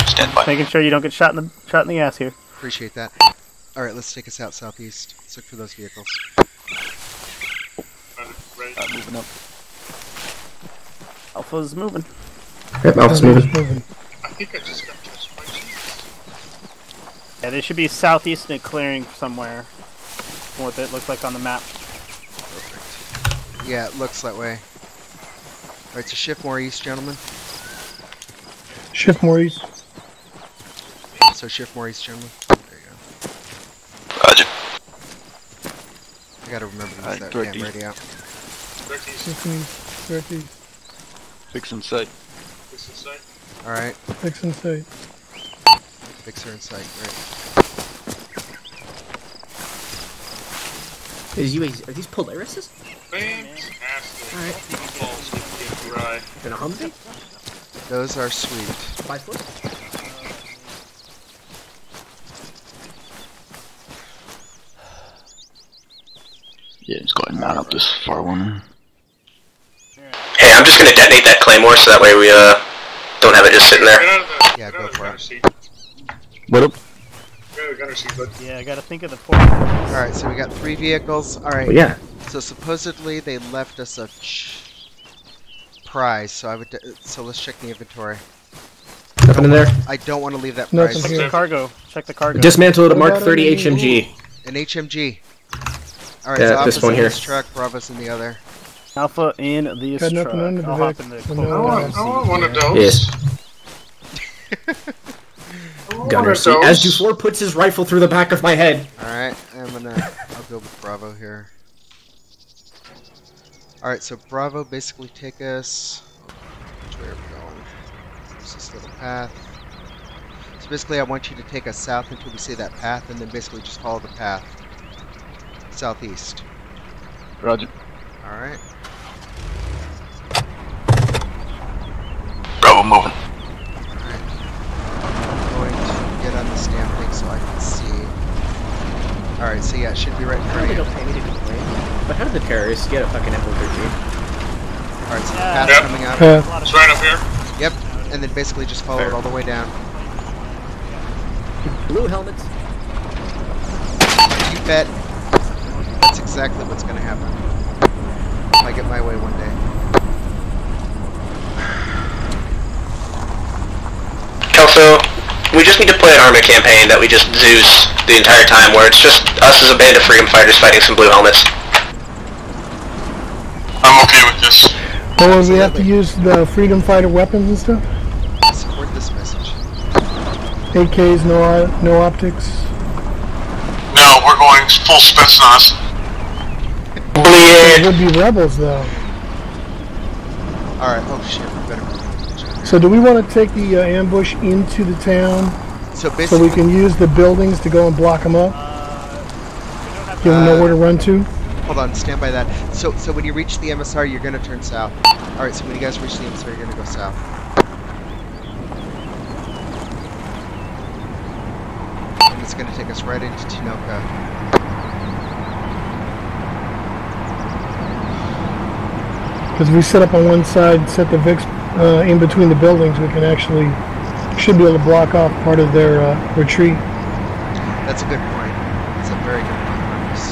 Stand by. Making sure you don't get shot in the ass here. Appreciate that. Alright, let's take us out southeast. Let's look for those vehicles. Moving up. Alpha's moving. Yep, Alpha's moving. I think I just got touched by Jesus. Yeah, they should be southeast in a clearing somewhere. From what it looks like on the map. Perfect. Yeah, it looks that way. Alright, so shift more east, gentlemen. Shift more east. So shift more east, gentlemen. There you go. Roger. I gotta remember to use Alright, that direct damn east. radio. Direct east. Shift east. Direct east. Fix in sight. This is sight. Alright, Fix in sight. fixer in sight. Right. Are these Polarises? Fantastic. Alright. Balls with the ride. In a Humvee? Those are sweet. 5 foot? Yeah, just go ahead and mount up this far one. Hey, I'm just gonna detonate that claymore so that way we don't have it just sitting there. Get out of the, Yeah, get go out of the for it. gunner seat. What up? Get out of the gunner seat, bud. Yeah, I gotta think of the four. Alright, so we got 3 vehicles. Alright. Well, yeah. So supposedly they left us a prize, so so let's check the inventory. Nothing in there? I don't want to leave that Nothing prize. here. Check the cargo. Check the cargo. Dismantled a Mark What about 30 any- HMG. An HMG. Alright, Yeah, so this Alpha's one in here. this truck, Bravo's in the other. Alpha in this Got truck. nothing under the I'll hop vehicle. in the So close no, I want one of those. Yes. I want Gunner one of seat. As those. Dufour puts his rifle through the back of my head. Alright, I'll go with Bravo here. Alright, so Bravo basically take us... Which way are we going? There's this little path. So basically I want you to take us south until we see that path, and then basically just follow the path. Southeast. Roger. Alright. Bravo moving. Alright. I'm going to get on this damn thing so I can see. Alright, so yeah, it should be right in front of you. don't pay me to complain. But how did the terrorists get a fucking M13? Alright, so the Yeah. path's Yep. coming up. Path. It's right up here. Yep, and then basically just follow it all the way down. Blue helmets. You bet. That's exactly what's gonna happen. If I get my way one day. Kelso, we just need to play an armor campaign that we just Zeus the entire time, where it's just us as a band of freedom fighters fighting some blue helmets. I'm okay with this. Well, we have to use the freedom fighter weapons and stuff. I support this message. AKs, no optics. No, we're going full Spetsnaz. It would be rebels though. Alright, oh shit, we better move. So do we want to take the ambush into the town So so basically, we can use the buildings to go and block them up? Give them nowhere to run to? hold on, stand by that. So when you reach the MSR, you're gonna turn south. Alright, so when you guys reach the MSR, you're gonna go south. And it's gonna take us right into Tinoka. Because if we set up on one side, set the VIX in between the buildings, we can actually, should be able to block off part of their retreat. That's a good point. That's a very good point, Marcus.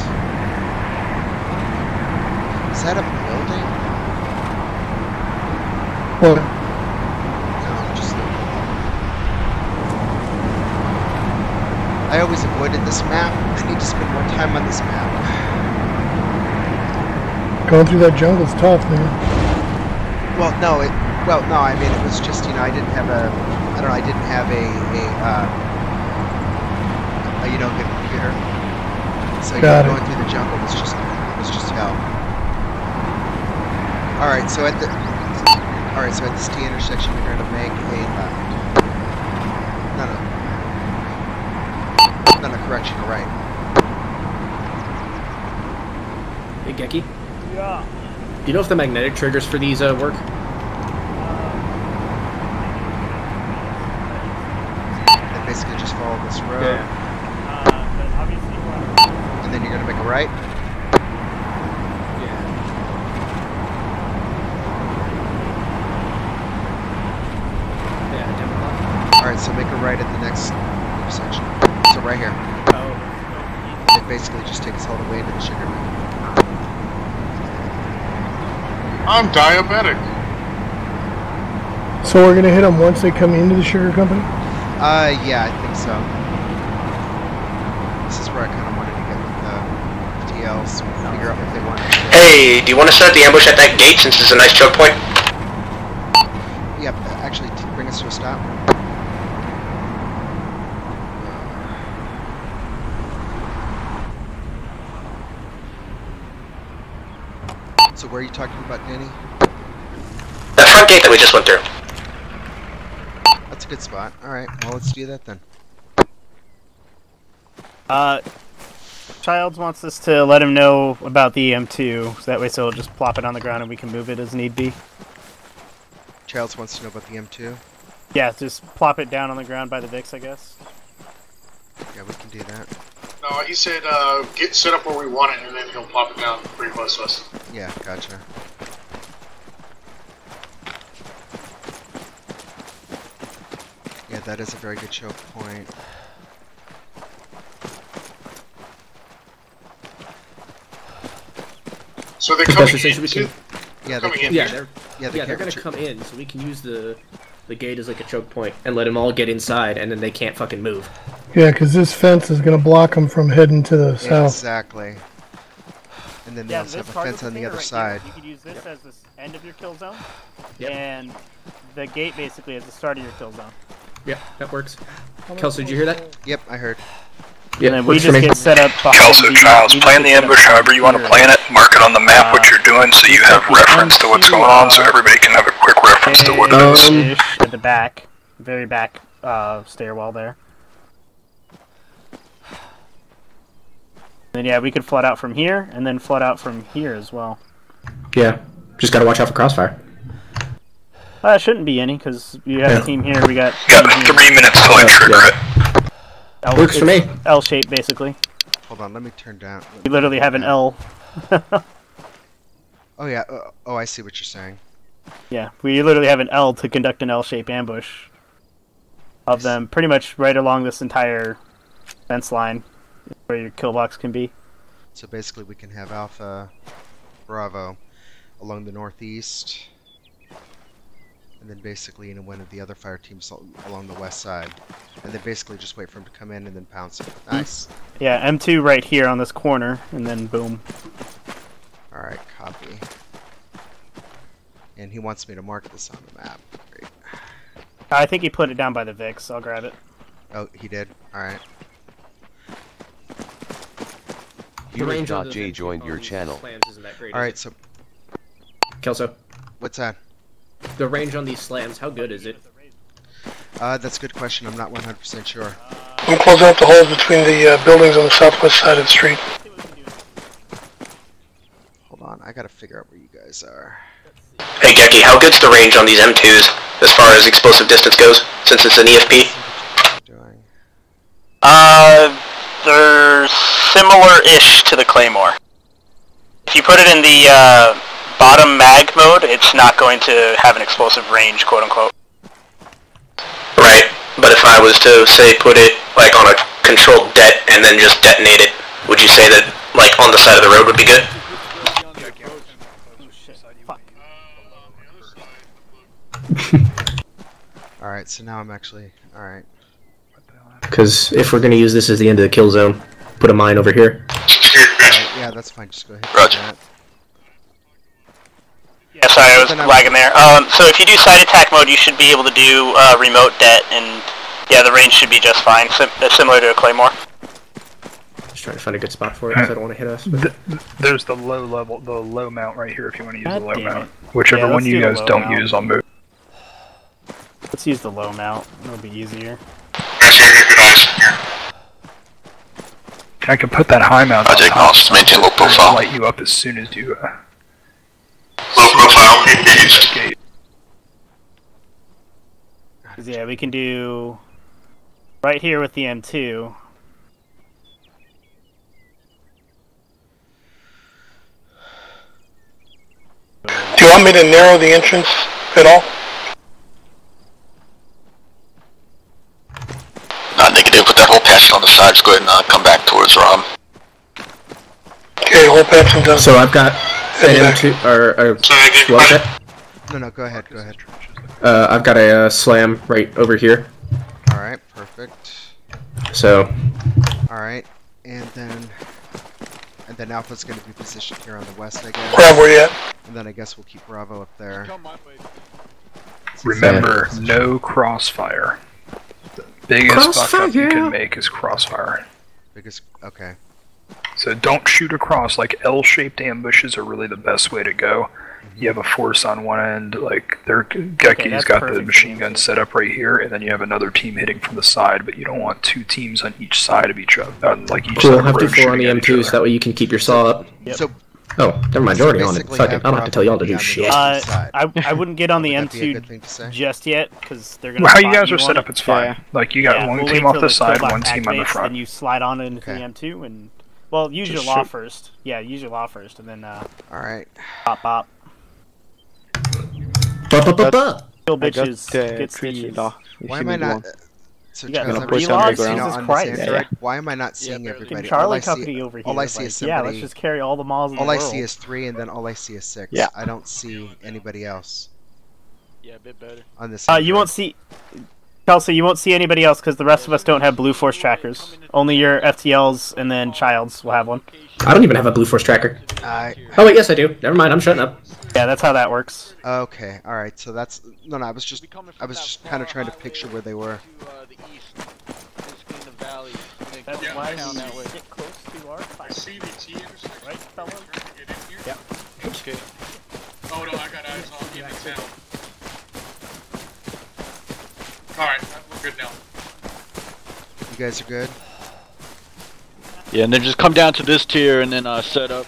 Is that a building? Well, No, just looking. I always avoided this map. I need to spend more time on this map. going through that jungle's tough, man. Well, no, I mean, it was just, I didn't have a good computer. So Got it. going through the jungle was just hell. Alright, so at the Alright, so at this T intersection, you're going to make a left. No, correction, a right. Hey, Geki? Yeah. Do you know if the magnetic triggers for these work? Then basically just follow this road. Yeah. And then you're going to make a right. Alright, so make a right at the next intersection. So right here. And it basically just takes all the way into the sugar mill. I'm diabetic. So we're gonna hit them once they come into the sugar company? Yeah, I think so. This is where I kind of wanted to get with the FTLs, figure out what they want to do. Hey, do you want to start the ambush at that gate since it's a nice choke point? Yep, actually, bring us to a stop. So where are you talking about, Danny? That front gate that we just went through. That's a good spot. Alright, well let's do that then. Childs wants us to let him know about the EM2, so that way so he'll just plop it on the ground and we can move it as need be. Childs wants to know about the M2? Yeah, just plop it down on the ground by the Vix, I guess. Yeah, we can do that. No, he said get set up where we want it, and then he'll pop it down pretty close to us. Yeah, gotcha. Yeah, that is a very good choke point. So they're coming in, Yeah, coming in. they're gonna come in, so we can use the gate as like a choke point and let them all get inside, and then they can't fucking move. Yeah, because this fence is gonna block them from heading to the south. Exactly. And then they also have a fence on the other side. You could use this as the end of your kill zone, and the gate basically as the start of your kill zone. Yeah, that works. Kelso, did you hear that? Yep, I heard. Yeah, and then we just get set up behind Kelso, Childs, plan the ambush however you want to plan it. Mark it on the map what you're doing so you have reference to what's going on so everybody can have a quick reference to what it is. At the back, very back stairwell there. And then yeah, we could flood out from here, and then flood out from here as well. Yeah, just gotta watch out for crossfire. Shouldn't be any, because you have a team here, we got... You got 3 minutes till I trigger it. Works for me. L-shape, basically. Hold on, let me turn down. You literally have an L. Oh yeah, oh I see what you're saying. Yeah, we literally have an L to conduct an L-shape ambush of them, pretty much right along this entire fence line where your kill box can be. So basically we can have Alpha Bravo along the northeast, and then basically one of the other fire teams along the west side, and then basically just wait for him to come in and then pounce it. Nice. Yeah, M2 right here on this corner, and then boom. Alright, copy. And he wants me to mark this on the map. Great. I think he put it down by the Vix. I'll grab it. Oh, he did? Alright. Heroes.j joined your channel. Alright, so... Kelso, what's that? the range on these slams, how good is it? That's a good question. I'm not 100% sure. We'll close out the holes between the buildings on the southwest side of the street. Hold on, I gotta figure out where you guys are. Hey Geki, how good's the range on these M2s as far as explosive distance goes, since it's an EFP? They're similar-ish to the Claymore. If you put it in the bottom mag mode, it's not going to have an explosive range, quote-unquote. Right, but if I was to, say, put it, like, on a controlled det and then just detonate it, would you say that, like, on the side of the road would be good? Alright, so now I'm actually... Alright. Because if we're going to use this as the end of the kill zone, put a mine over here. Yeah, that's fine. Just go ahead. Roger. Yeah, sorry, I was lagging there. So if you do side attack mode, you should be able to do remote det, and yeah, the range should be just fine, similar to a Claymore. Just trying to find a good spot for it, because I don't want to hit us. But... There's the low mount right here if you want to use the low mount. It. Whichever Yeah, one you do the guys low don't mount. use, I'll move. Let's use the low mount. It'll be easier. I can put that high mount on Project top. Mouse, maintain low profile. Light you up as soon as you Low profile, engaged. gate. Yeah, we can do right here with the M2. Do you want me to narrow the entrance at all? Not negative, put that whole patch on the sides, go ahead and come back towards Rom. Okay, whole patch and done. So I've got an M2, or what's that? No, go ahead, go ahead. I've got a slam right over here. Alright, perfect. So. Alright, and then Alpha's going to be positioned here on the west, I guess. Bravo yet? And then I guess we'll keep Bravo up there. Remember, no crossfire. The biggest fuck up you can make is crossfire. Okay. So don't shoot across. Like L-shaped ambushes are really the best way to go. You have a force on one end, like Geki's got the machine gun set up right here, and then you have another team hitting from the side, but you don't want two teams on each side of each other. Like each cool, have D4 on the M2 so that way you can keep your saw up. Yep. So, oh, never mind, you're already on it. Fuck it, I don't have to tell y'all to do shit. I wouldn't get on the M2 just yet, because they're going to Well, how you guys are set up, it's fine. Yeah. Like, you got one team off the side, one team on the front. Then you slide on into the M2, and, well, use your law first. Yeah, use your law first, and then, alright. Pop, pop. Kill bitches, get stitches. Why am I not... So why am I not seeing everybody? Charlie Company over here. All I see is somebody. Yeah, let's just carry all the malls in the world. world. All I see is 3, and then all I see is 6. Yeah. I don't see anybody else. Yeah, a bit better. On this. You won't see... Kelsey, you won't see anybody else because the rest of us don't have Blue Force trackers. Only your FTLs and then Childs will have one. I don't even have a Blue Force tracker. Oh wait, yes I do. Never mind, I'm shutting up. Yeah, that's how that works. Okay, all right. So that's no. I was just kind of trying to picture where they were. That's why we get close to our fight. CVT intersection. Right, fellas? Get in here. Yep. Okay. Oh no, I got eyes on you now. Alright, we're good now. You guys are good? Yeah, and then just come down to this tier and then set up.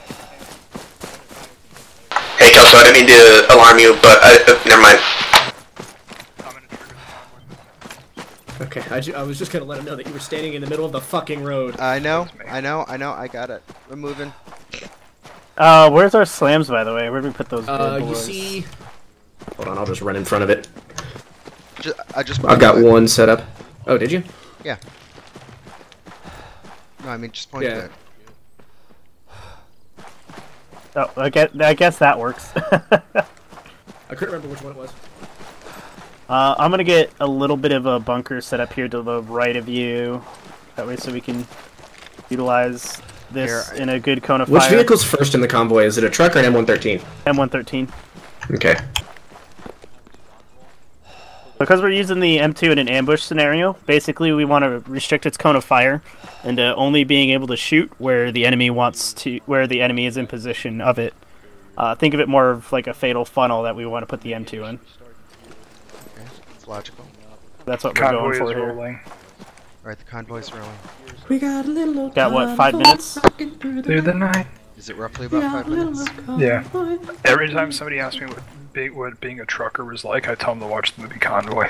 Hey Kelso, I didn't mean to alarm you, but never mind. Okay, I was just gonna let him know that you were standing in the middle of the fucking road. I know, I got it. We're moving. Where's our slams, by the way? Where did we put those? You see... Hold on, I'll just run in front of it. I've got one set up. Oh, did you? Yeah. No, I mean, just point it. Oh, I guess that works. I couldn't remember which one it was. I'm gonna get a little bit of a bunker set up here to the right of you. That way so we can utilize this in a good cone of fire. Which vehicle's first in the convoy? Is it a truck or an M113? M113. Okay. Because we're using the M2 in an ambush scenario, basically we want to restrict its cone of fire into only being able to shoot where the enemy is in position of it. Think of it more of like a fatal funnel that we want to put the M2 in. Okay, it's logical. That's what we're going for here. Alright, the convoy's rolling. We got a little. Got what, 5 minutes? Through the night. Is it roughly about 5 minutes? Yeah. Every time somebody asks me what being a trucker was like, I tell them to watch the movie Convoy.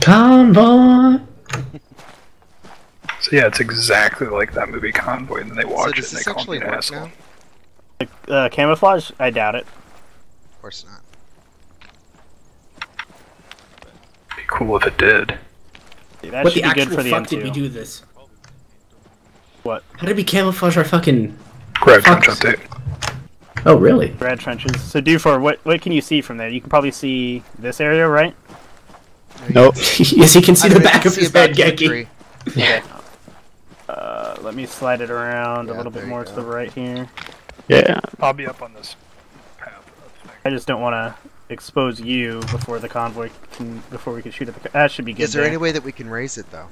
Convoy! So yeah, it's exactly like that movie Convoy, and then they watch it and they call me an asshole. Camouflage? I doubt it. Of course not. Be cool if it did. Dude, that should be good for the fuck M2. did we do this? What? How did we camouflage our fucking... Grad trench update. Oh, really? Grad trenches. So D4, what can you see from there? You can probably see this area, right? Nope. Yes, he can see the back of his head, Genki. Okay. Let me slide it around a little bit more to the right here. Yeah. I'll be up on this path. I just don't want to expose you before the convoy before we can shoot at the... That should be good. Is there any way that we can raise it, though?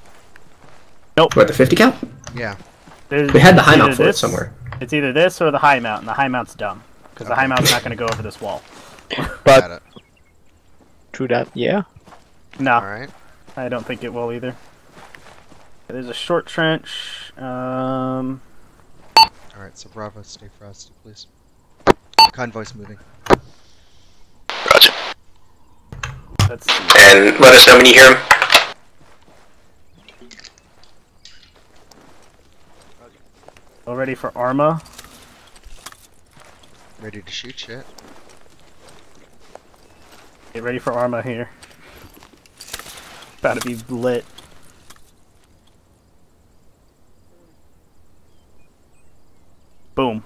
Nope. What, the 50 cal? Yeah. We had the high mount for it somewhere. It's either this or the high mount, and the high mount's dumb. Because the high mount's not going to go over this wall. But... True that, yeah. No. Alright. I don't think it will either. There's a short trench. Alright, so Bravo, stay frosty, please. Convoy's moving. Gotcha. Let's see. And let us know when you hear him. All ready for Arma? Ready to shoot shit. Get ready for Arma here. About to be lit. Boom.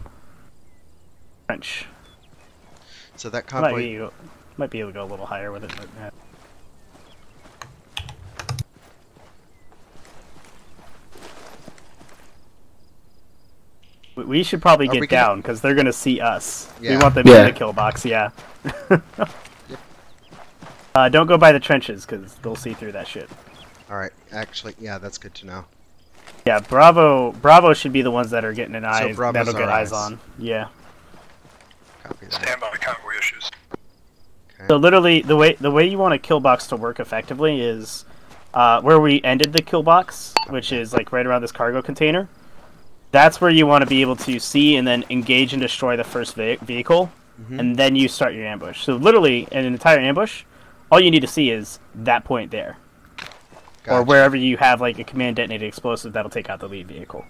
French. So that convoy... Might be able to go a little higher with it, but... We should probably get down, because they're going to see us. Yeah. We want them in the kill box, yeah. Don't go by the trenches, because they'll see through that shit. Alright, actually, yeah, that's good to know. Yeah, Bravo should be the ones that are getting an eye. So that'll get eyes on. Yeah. Copy that. Stand by convoy issues. Okay. So literally, the way you want a kill box to work effectively is where we ended the kill box, which is like right around this cargo container. That's where you want to be able to see and then engage and destroy the first vehicle, and then you start your ambush. So literally, in an entire ambush, all you need to see is that point there. Gotcha. Or wherever you have like a command detonated explosive that'll take out the lead vehicle.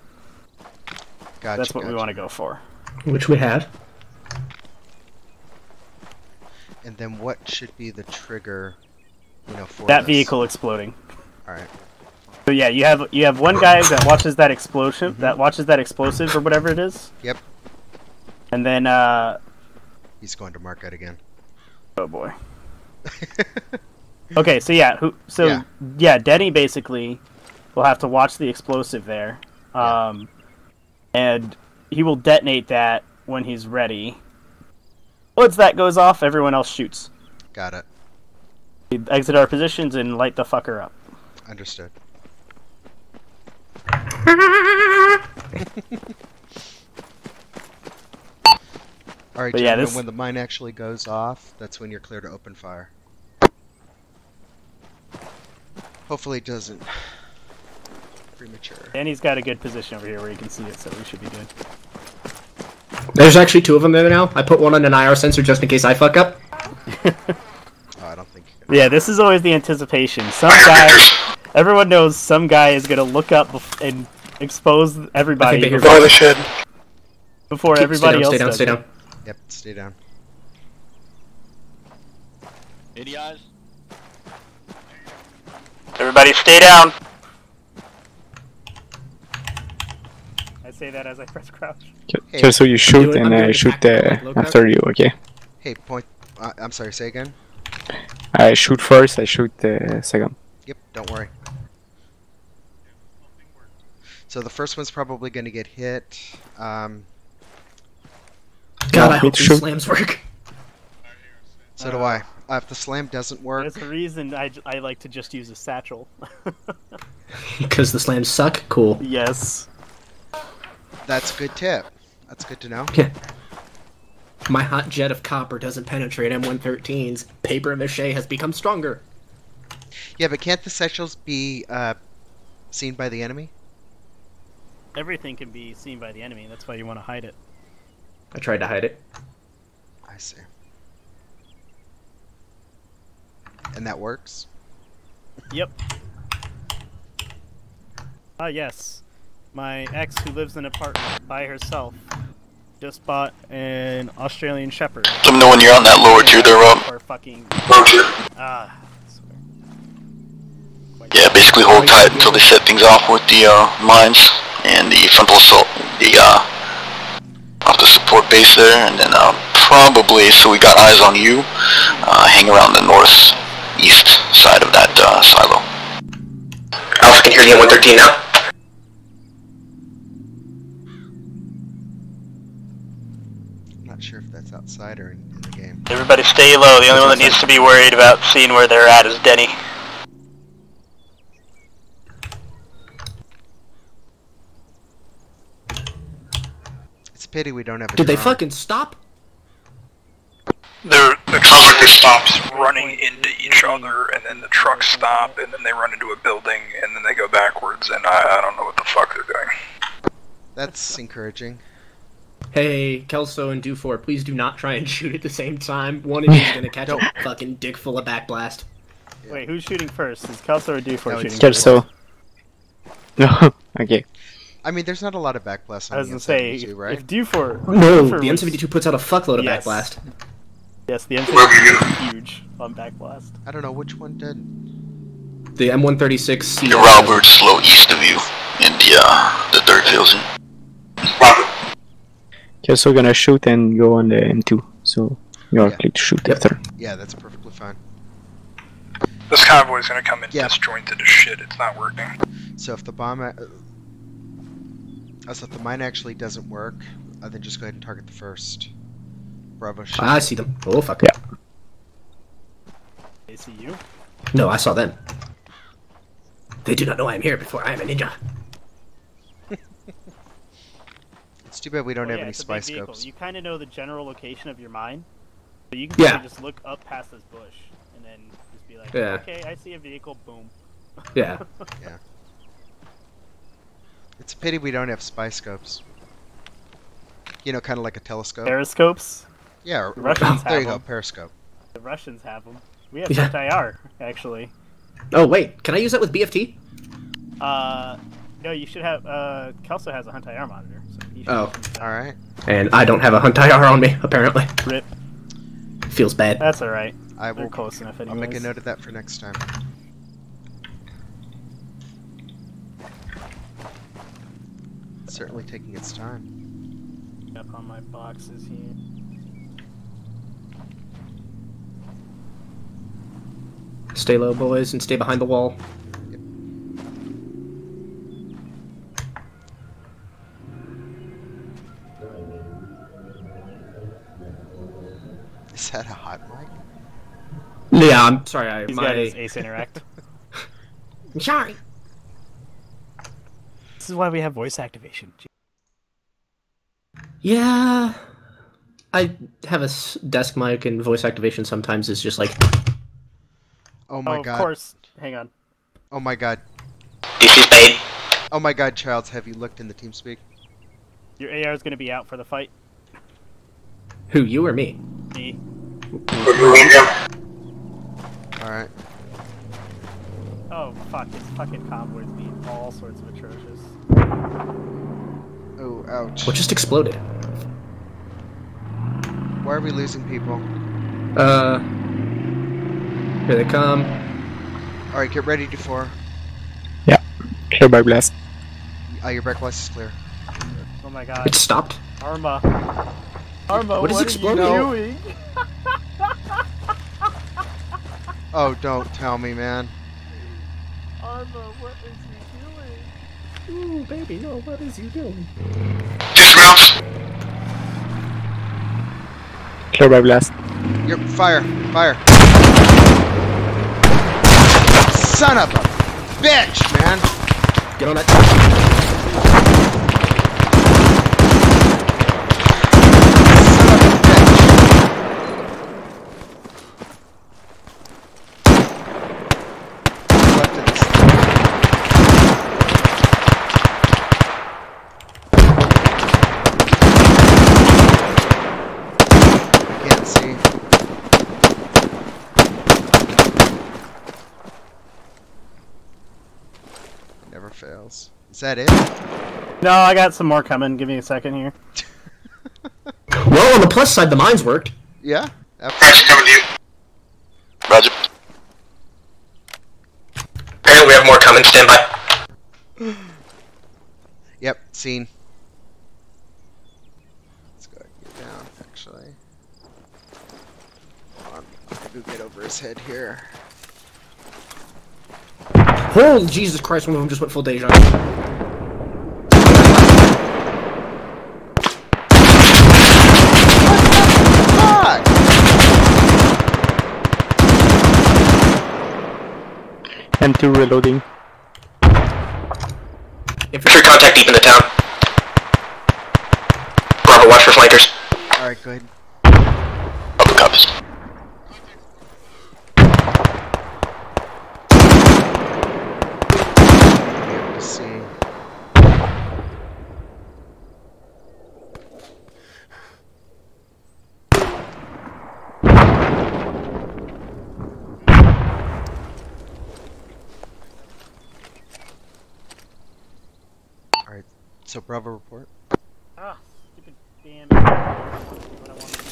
Gotcha, that's what we want to go for. Which we have. And then what should be the trigger, for that this? Vehicle exploding. Alright. So yeah, you have one guy that watches that explosion, that watches that explosive or whatever it is. Yep. And then he's going to mark it again. Oh boy. Okay, so yeah, Denny basically will have to watch the explosive there, and he will detonate that when he's ready. Once that goes off, everyone else shoots. Got it. We exit our positions and light the fucker up. Understood. Alright, gentlemen, when the mine actually goes off, that's when you're clear to open fire. Hopefully it doesn't. Premature. And he's got a good position over here where you can see it, so we should be good. There's actually 2 of them there now. I put one on an IR sensor just in case I fuck up. Oh, I don't think you can. Yeah, this is always the anticipation. Some guy, everyone knows some guy is gonna look up and expose everybody before everybody else does. Stay down. Yep, stay down. Any eyes? Everybody stay down. I say that as I press crouch. Okay, so you shoot and I shoot after you, okay? Hey, point. I'm sorry, say again? I shoot first, I shoot second. Yep, don't worry. So the first one's probably going to get hit. God, I hope these slams work. So do I. If the slam doesn't work... There's a reason I like to just use a satchel. Because the slams suck? Cool. Yes. That's a good tip. That's good to know. Yeah. My hot jet of copper doesn't penetrate M113s. Paper mache has become stronger. Yeah, but can't the satchels be seen by the enemy? Everything can be seen by the enemy. That's why you want to hide it. I tried to hide it. I see. And that works? Yep. Ah, yes. My ex, who lives in an apartment by herself, just bought an Australian Shepherd. Let me know when you're on that lower tier there, Rob. Or fucking... Lower tier. Yeah, basically hold tight until they set things off with the mines and the frontal assault, off the support base there, and then probably, so we got eyes on you, hang around the northeast side of that silo. Alpha can hear the M113 now. Not sure if that's outside or in the game. Everybody stay low. The only one that needs to be worried about seeing where they're at is Denny. It's a pity we don't have a Did they drone. fucking stop? The car stops running into each other, and then the trucks stop, and then they run into a building, and then they go backwards, and I don't know what the fuck they're doing. That's encouraging. Hey, Kelso and Dufour, please do not try and shoot at the same time. One of you is gonna catch a fucking dick full of backblast. Wait, who's shooting first? Is Kelso or Dufour shooting first? Kelso. No, okay. I mean, there's not a lot of backblast on I was the gonna say, M72, right? if Dufour... No, the M72 puts out a fuckload of backblast. Yes, the M72 is huge on backblast. I don't know which one did. The M136... You're Robert, slow east of you, in the third field zone. Kelso gonna shoot and go on the M2, so you're clear to shoot after. Yeah, that's perfectly fine. This convoy's gonna come in disjointed as shit, it's not working. So if the bomb... so if the mine actually doesn't work, then just go ahead and target the first. Bravo shoot. I see them. Oh, fuck. Yeah. They see you? No, I saw them. They do not know I am here before I am a ninja. It's too bad we don't have any it's a spy big vehicle. scopes. You kind of know the general location of your mine, so you can kinda just look up past this bush, and then just be like, okay, I see a vehicle, boom. Yeah. Yeah. It's a pity we don't have spy scopes. You know, kind of like a telescope. Periscopes? Yeah, The Russians there have you go, them. periscope. The Russians have them. We have IR, actually. Oh, wait. Can I use that with BFT? No, you should have, Kelso has a Hunt IR monitor. So he should alright. And I don't have a Hunt IR on me, apparently. Rip. Feels bad. That's alright. I will, They're close enough anyways. I'll make a note of that for next time. It's certainly taking its time. Up on my boxes here. Stay low, boys, and stay behind the wall. Is that a hot mic? Yeah, I'm sorry. He's got his Ace Interact. I'm sorry. This is why we have voice activation. Yeah. I have a desk mic, and voice activation sometimes is just like... Oh my god. Of course. Hang on. Oh my god. This is paid. Oh my god, Childs, have you looked in the TeamSpeak? Your AR is going to be out for the fight. Who, you or me? Me. Alright. Oh, fuck. This fucking convoy's being all sorts of atrocious. Oh, ouch. What just exploded? Why are we losing people? Here they come. Alright, get ready, D4. Yeah, clear by blast. Your backblast is clear. Oh my god. It stopped. Arma. Arma, what is exploding? Are you doing? Oh, don't tell me, man. Arma, what is he doing? Ooh, baby, no, what is you doing? Dismounts. Clear by blast. Yep, fire, fire. Son of a bitch, man. Get on that. Never fails. Is that it? No, I got some more coming. Give me a second here. Well, on the plus side, the mines worked. Yeah. Crash coming to you. Roger. Apparently we have more coming. Stand by. Yep, seen. Let's go ahead and get down, actually. Hold on. I'm gonna go get over his head here. Holy Jesus Christ, one of them just went full deja. Fuck! M2 reloading. Infantry contact deep in the town. Bravo, watch for flankers. Alright, go ahead. copies. Let's see. Alright, so Bravo report. Ah, stupid damn. What I want to do.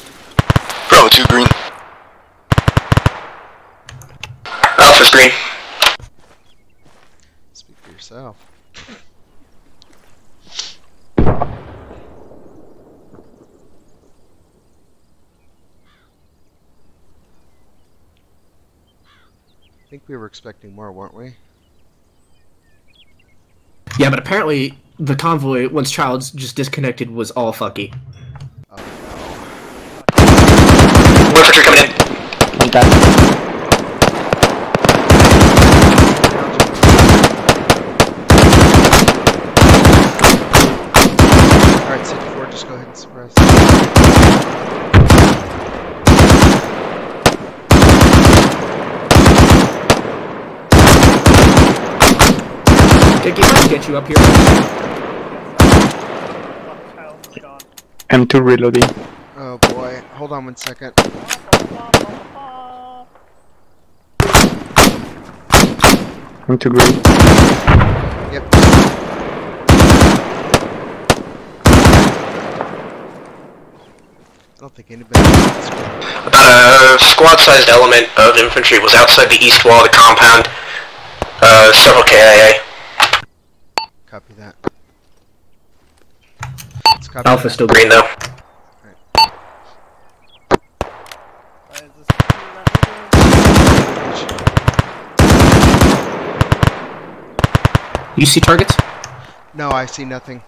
Bravo 2 green. Alpha's green. Speak for yourself. I think we were expecting more, weren't we? Yeah, but apparently the convoy, once Childs just disconnected, was all fucky. Oh One infantry coming in. Alright, 64, just go ahead and suppress. Dickie, let's get you up here. M2 reloading. Oh boy, hold on one second. M2 green. Yep. I don't think anybody. About a squad-sized element of infantry was outside the east wall of the compound. Several KIA. Copy that. Let's copy Alpha that. still Green though. You see targets? No, I see nothing.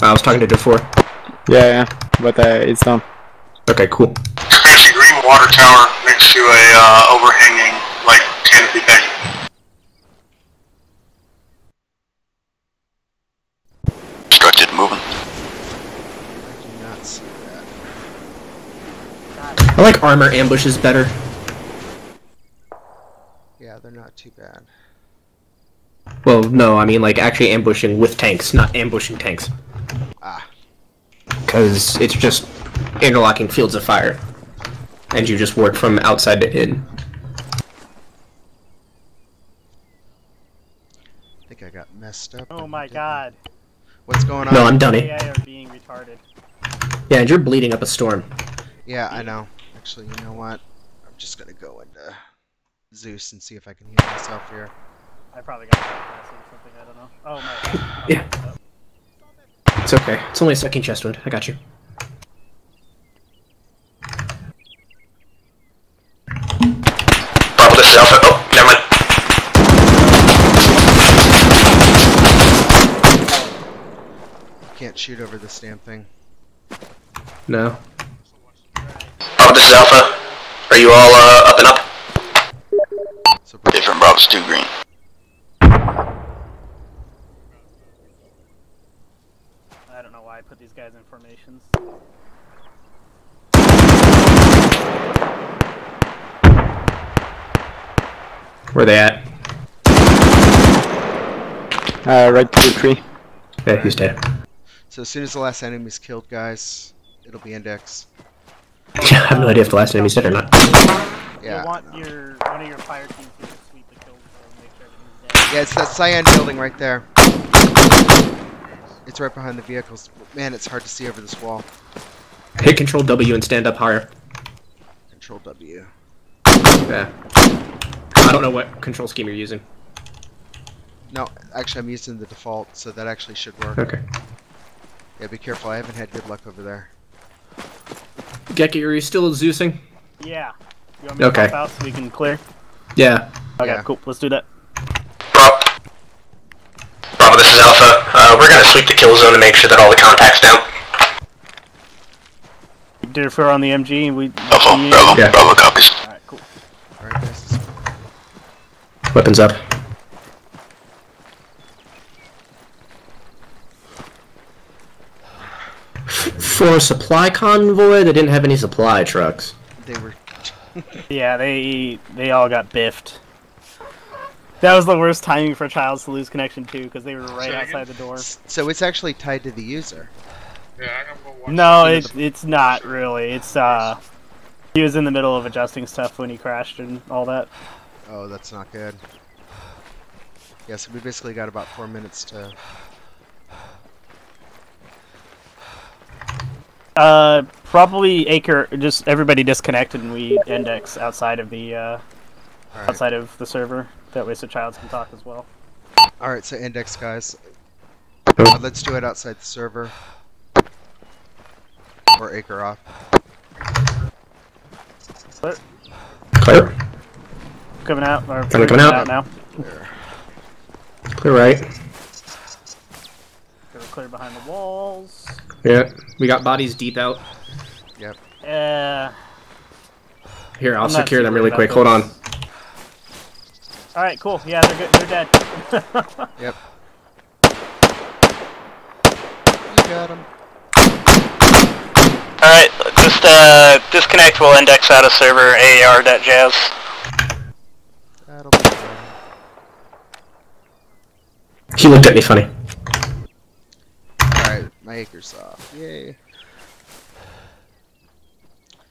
I was talking to DeFore. Yeah, but it's done. Okay, cool. Actually, green water tower next to a overhanging, like, canopy thing. Constructed, moving. I do not see that. I like armor ambushes better. Yeah, they're not too bad. Well, no, I mean like actually ambushing with tanks, not ambushing tanks. Ah. Because it's just interlocking fields of fire. And you just work from outside to in. I think I got messed up. Oh my god. What's going on? No, I'm Dunny. AI are being retarded. Yeah, and you're bleeding up a storm. Yeah, I know. Actually, you know what? I'm just gonna go into Zeus and see if I can heal myself here. I probably got bypassed or something, I don't know. Oh my. Yeah. It's okay. It's only a second chest wound. I got you. Bravo, this is Alpha. Oh, never mind. Can't shoot over this damn thing. No. Bravo, this is Alpha. Are you all up and up? So Different Bravo's 2 green. I don't know why I put these guys in formations. Where are they at? Right to the tree. Yeah, he's dead. So as soon as the last enemy's killed, guys, it'll be index. Yeah, I have no idea if the last enemy's dead or not. Yeah. You want one of your fire teams to sweep the kill zone, make sure everything's dead. Yeah, it's that cyan building right there. It's right behind the vehicles. Man, it's hard to see over this wall. Hit Control W and stand up higher. Control W. Yeah. I don't know what control scheme you're using. No, actually I'm using the default, so that actually should work. Okay. Yeah, be careful. I haven't had good luck over there. Geki, are you still Zeusing? Yeah. You want me to Okay. pop out so we can clear? Yeah. Okay, Yeah. cool. Let's do that. Bravo, this is Alpha. We're gonna sweep the kill zone to make sure that all the contacts down. Defer on the MG. We. Bravo, Bravo, Yeah. Bravo copies. Alright, cool. Alright, guys. Weapons up. for a supply convoy, they didn't have any supply trucks. They were. Yeah, they all got biffed. That was the worst timing for Childs to lose connection too, because they were right outside the door. So it's actually tied to the user. No, it's not really. It's he was in the middle of adjusting stuff when he crashed and all that. Oh, that's not good. Yeah, so we basically got about 4 minutes to. Probably Acre. Just everybody disconnected and we index outside of the outside of the server. That way, so Childs can talk as well. All right, so index guys. Let's do it outside the server. Or Acre off. Clear. Clear. Coming out. Or coming out now. Clear right. Gotta clear behind the walls. Yeah, we got bodies deep out. Yep. Here, I'll secure them really quick. Hold on. Alright, cool. Yeah, they're good. They're dead. Yep. You got them. Alright, just disconnect. We'll index out of server AAR.jazz. That'll be fine. He looked at me funny. Alright, my Acre's off. Yay.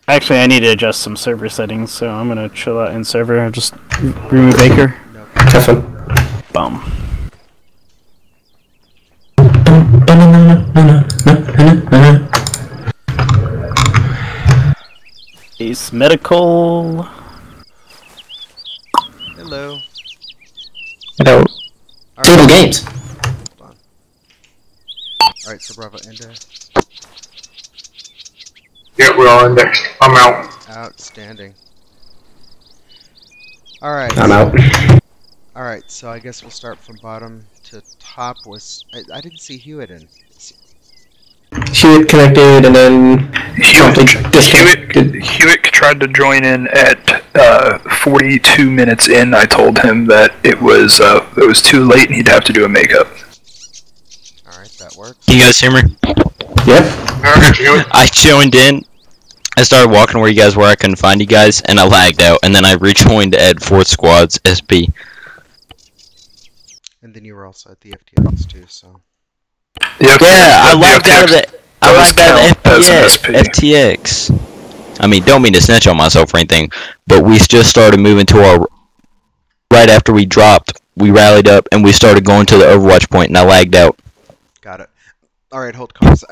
Actually, I need to adjust some server settings, so I'm gonna chill out in server and just remove Acre. Have fun. Boom. Ace Medical. Hello. Hello. Table games. Hold on. Alright, so Bravo index. Yeah, we're all indexed. I'm out. Outstanding. Alright. I'm out. Alright, so I guess we'll start from bottom to top. I didn't see Hewitt in. Hewitt connected and then Hewitt tried to join in at 42 minutes in. I told him that it was too late and he'd have to do a makeup. Alright, that works. Can you guys hear me? Yep. I joined in. I started walking where you guys were. I couldn't find you guys, and I lagged out. And then I rejoined Ed 4th Squad's SP. And then you were also at the FTX too, so. Yeah, I lagged out of the FTX. I mean, don't mean to snitch on myself or anything, but we just started moving to our. Right after we dropped, we rallied up and we started going to the Overwatch point, and I lagged out. Got it. Alright, hold comms.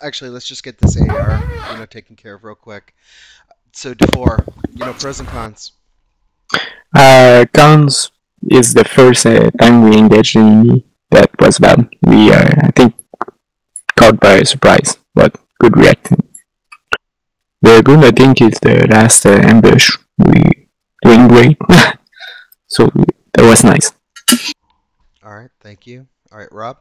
Actually, let's just get this AR, taken care of real quick. So, DeFore, pros and cons. Cons is the first time we engaged in that was bad. We I think caught by surprise, but good reacting. The good I think is the last ambush. We doing great, so that was nice. All right, thank you. All right, Rob.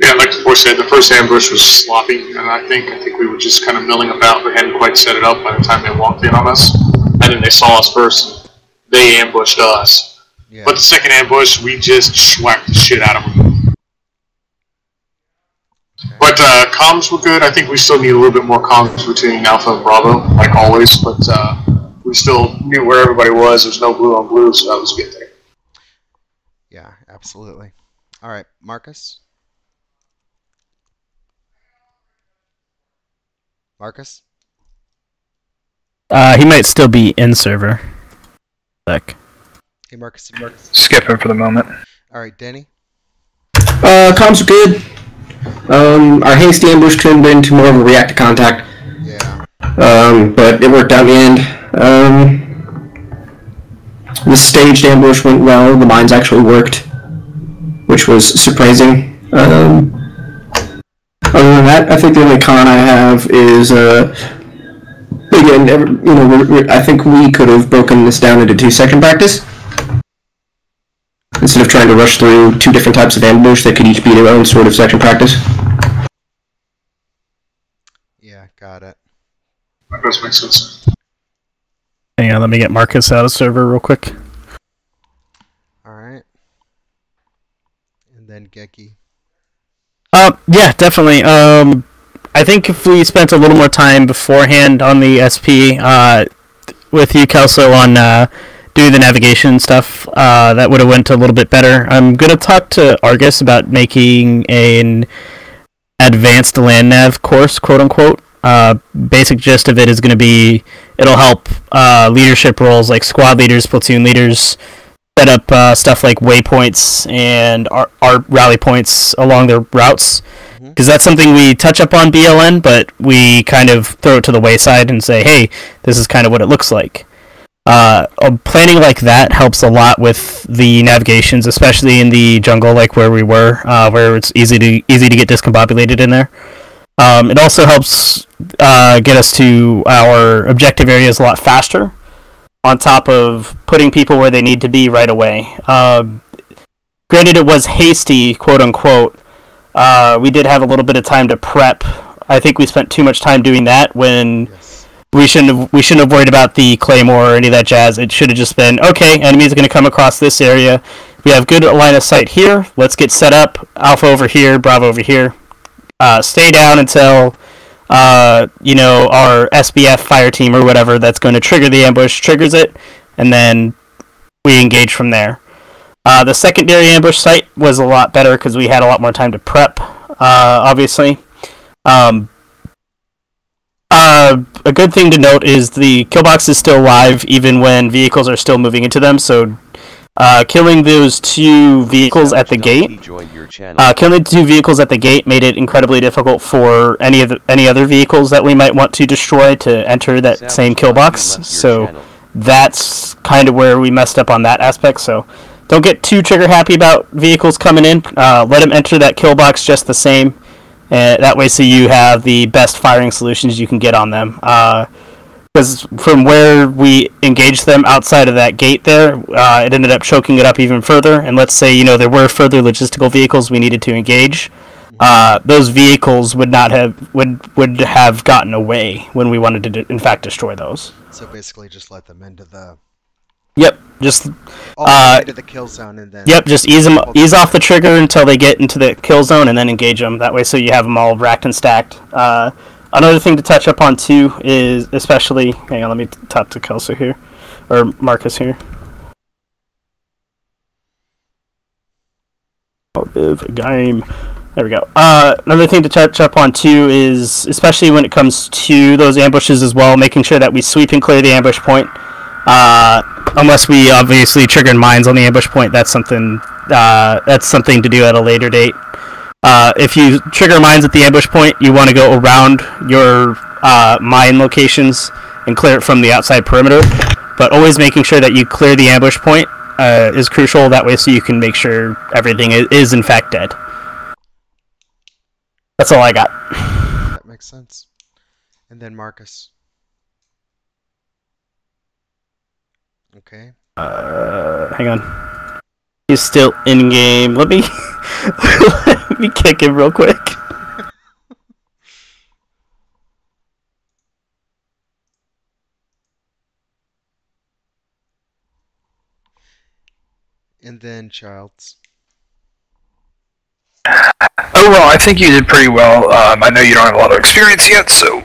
Yeah, like the said, the first ambush was sloppy, and I think we were just kind of milling about. We hadn't quite set it up by the time they walked in on us, and then they saw us first. And they ambushed us. Yeah. But the second ambush, we just schwacked the shit out of them. Okay. But comms were good. I think we still need a little bit more comms between Alpha and Bravo, like always. But we still knew where everybody was. There's no blue on blue, so that was good there. Yeah, absolutely. All right, Marcus. Marcus? He might still be in server. Sec. Hey, Marcus. Skip him for the moment. Alright, Danny? Comms are good. Our hasty ambush turned into more of a react to contact. Yeah. But it worked out in the end. The staged ambush went well. The mines actually worked, which was surprising. Other than that, I think the only con I have is, again, I think we could have broken this down into 2-section practice. Instead of trying to rush through 2 different types of ambush, they could each be their own sort of section practice. Yeah, got it. That does make sense. Hang on, let me get Marcus out of server real quick. Alright. And then Geki. Yeah, definitely. I think if we spent a little more time beforehand on the SP, with you, Kelso, on doing the navigation stuff, that would have went a little bit better. I'm gonna talk to Argus about making an advanced land nav course, quote unquote. Basic gist of it is going to be it'll help leadership roles like squad leaders, platoon leaders set up stuff like waypoints and our rally points along their routes, because that's something we touch up on BLN, but we kind of throw it to the wayside and say, hey, this is kind of what it looks like. Planning like that helps a lot with the navigations, especially in the jungle, like where we were, where it's easy to get discombobulated in there. It also helps get us to our objective areas a lot faster, on top of putting people where they need to be right away. Granted, it was hasty, quote unquote. We did have a little bit of time to prep. I think we spent too much time doing that when we shouldn't have worried about the claymore or any of that jazz. It should have just been, okay, enemies are going to come across this area. We have good line of sight here. Let's get set up. Alpha over here, Bravo over here. Stay down until our SBF fire team or whatever that's going to trigger the ambush triggers it, and then we engage from there. The secondary ambush site was a lot better because we had a lot more time to prep, obviously. A good thing to note is the kill box is still live even when vehicles are still moving into them, so killing those two vehicles at the gate made it incredibly difficult for any other vehicles that we might want to destroy to enter that same kill box. So that's kind of where we messed up on that aspect. So don't get too trigger happy about vehicles coming in. Let them enter that kill box just the same. That way, so you have the best firing solutions you can get on them. Because from where we engaged them outside of that gate there, it ended up choking it up even further. And let's say, there were further logistical vehicles we needed to engage. Those vehicles would have gotten away when we wanted to, in fact, destroy those. So basically just let them into the... Yep, just... into the kill zone and then... Yep, just ease off the trigger until they get into the kill zone and then engage them. That way, so you have them all racked and stacked. Another thing to touch up on, too, is especially... Hang on, let me talk to Kelso here. Or Marcus here. Game. There we go. Another thing to touch up on, too, is especially when it comes to those ambushes as well, making sure that we sweep and clear the ambush point. Unless we obviously triggered mines on the ambush point, that's something to do at a later date. If you trigger mines at the ambush point, you want to go around your mine locations and clear it from the outside perimeter. But always making sure that you clear the ambush point is crucial. That way, so you can make sure everything is in fact dead. That's all I got. That makes sense. And then Marcus. Okay. Hang on. He's still in game. Let me let me kick him real quick. And then Childs. Oh well, I think you did pretty well. I know you don't have a lot of experience yet, so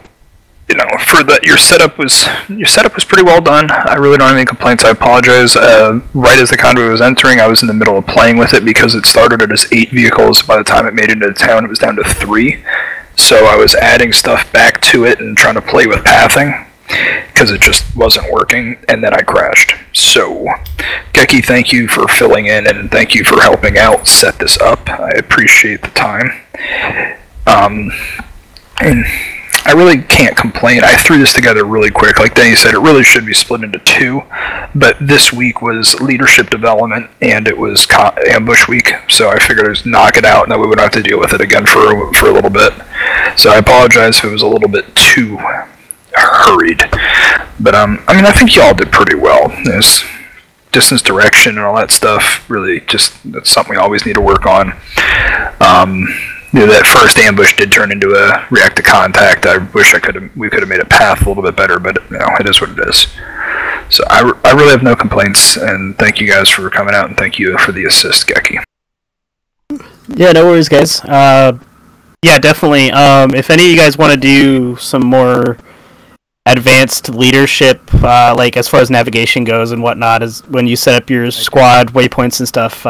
for that, your setup was pretty well done. I really don't have any complaints. I apologize. Right as the convoy was entering, I was in the middle of playing with it because it started at as 8 vehicles. By the time it made it into town, it was down to 3. So I was adding stuff back to it and trying to play with pathing because it just wasn't working, and then I crashed. So, Geki, thank you for filling in and thank you for helping out set this up. I appreciate the time. And I really can't complain. I threw this together really quick. Like Danny said, it really should be split into 2. But this week was leadership development, and it was ambush week. So I figured I'd just knock it out, and then we wouldn't have to deal with it again for a little bit. So I apologize if it was a little bit too hurried. But, I think y'all did pretty well. There's distance direction and all that stuff. Really, that's something we always need to work on. That first ambush did turn into a react to contact. I wish we could have made a path a little bit better, but it is what it is. So I really have no complaints, and thank you guys for coming out, and thank you for the assist, Geki. Yeah, no worries, guys. Yeah, definitely. If any of you guys want to do some more advanced leadership, like as far as navigation goes and whatnot, is when you set up your squad waypoints and stuff,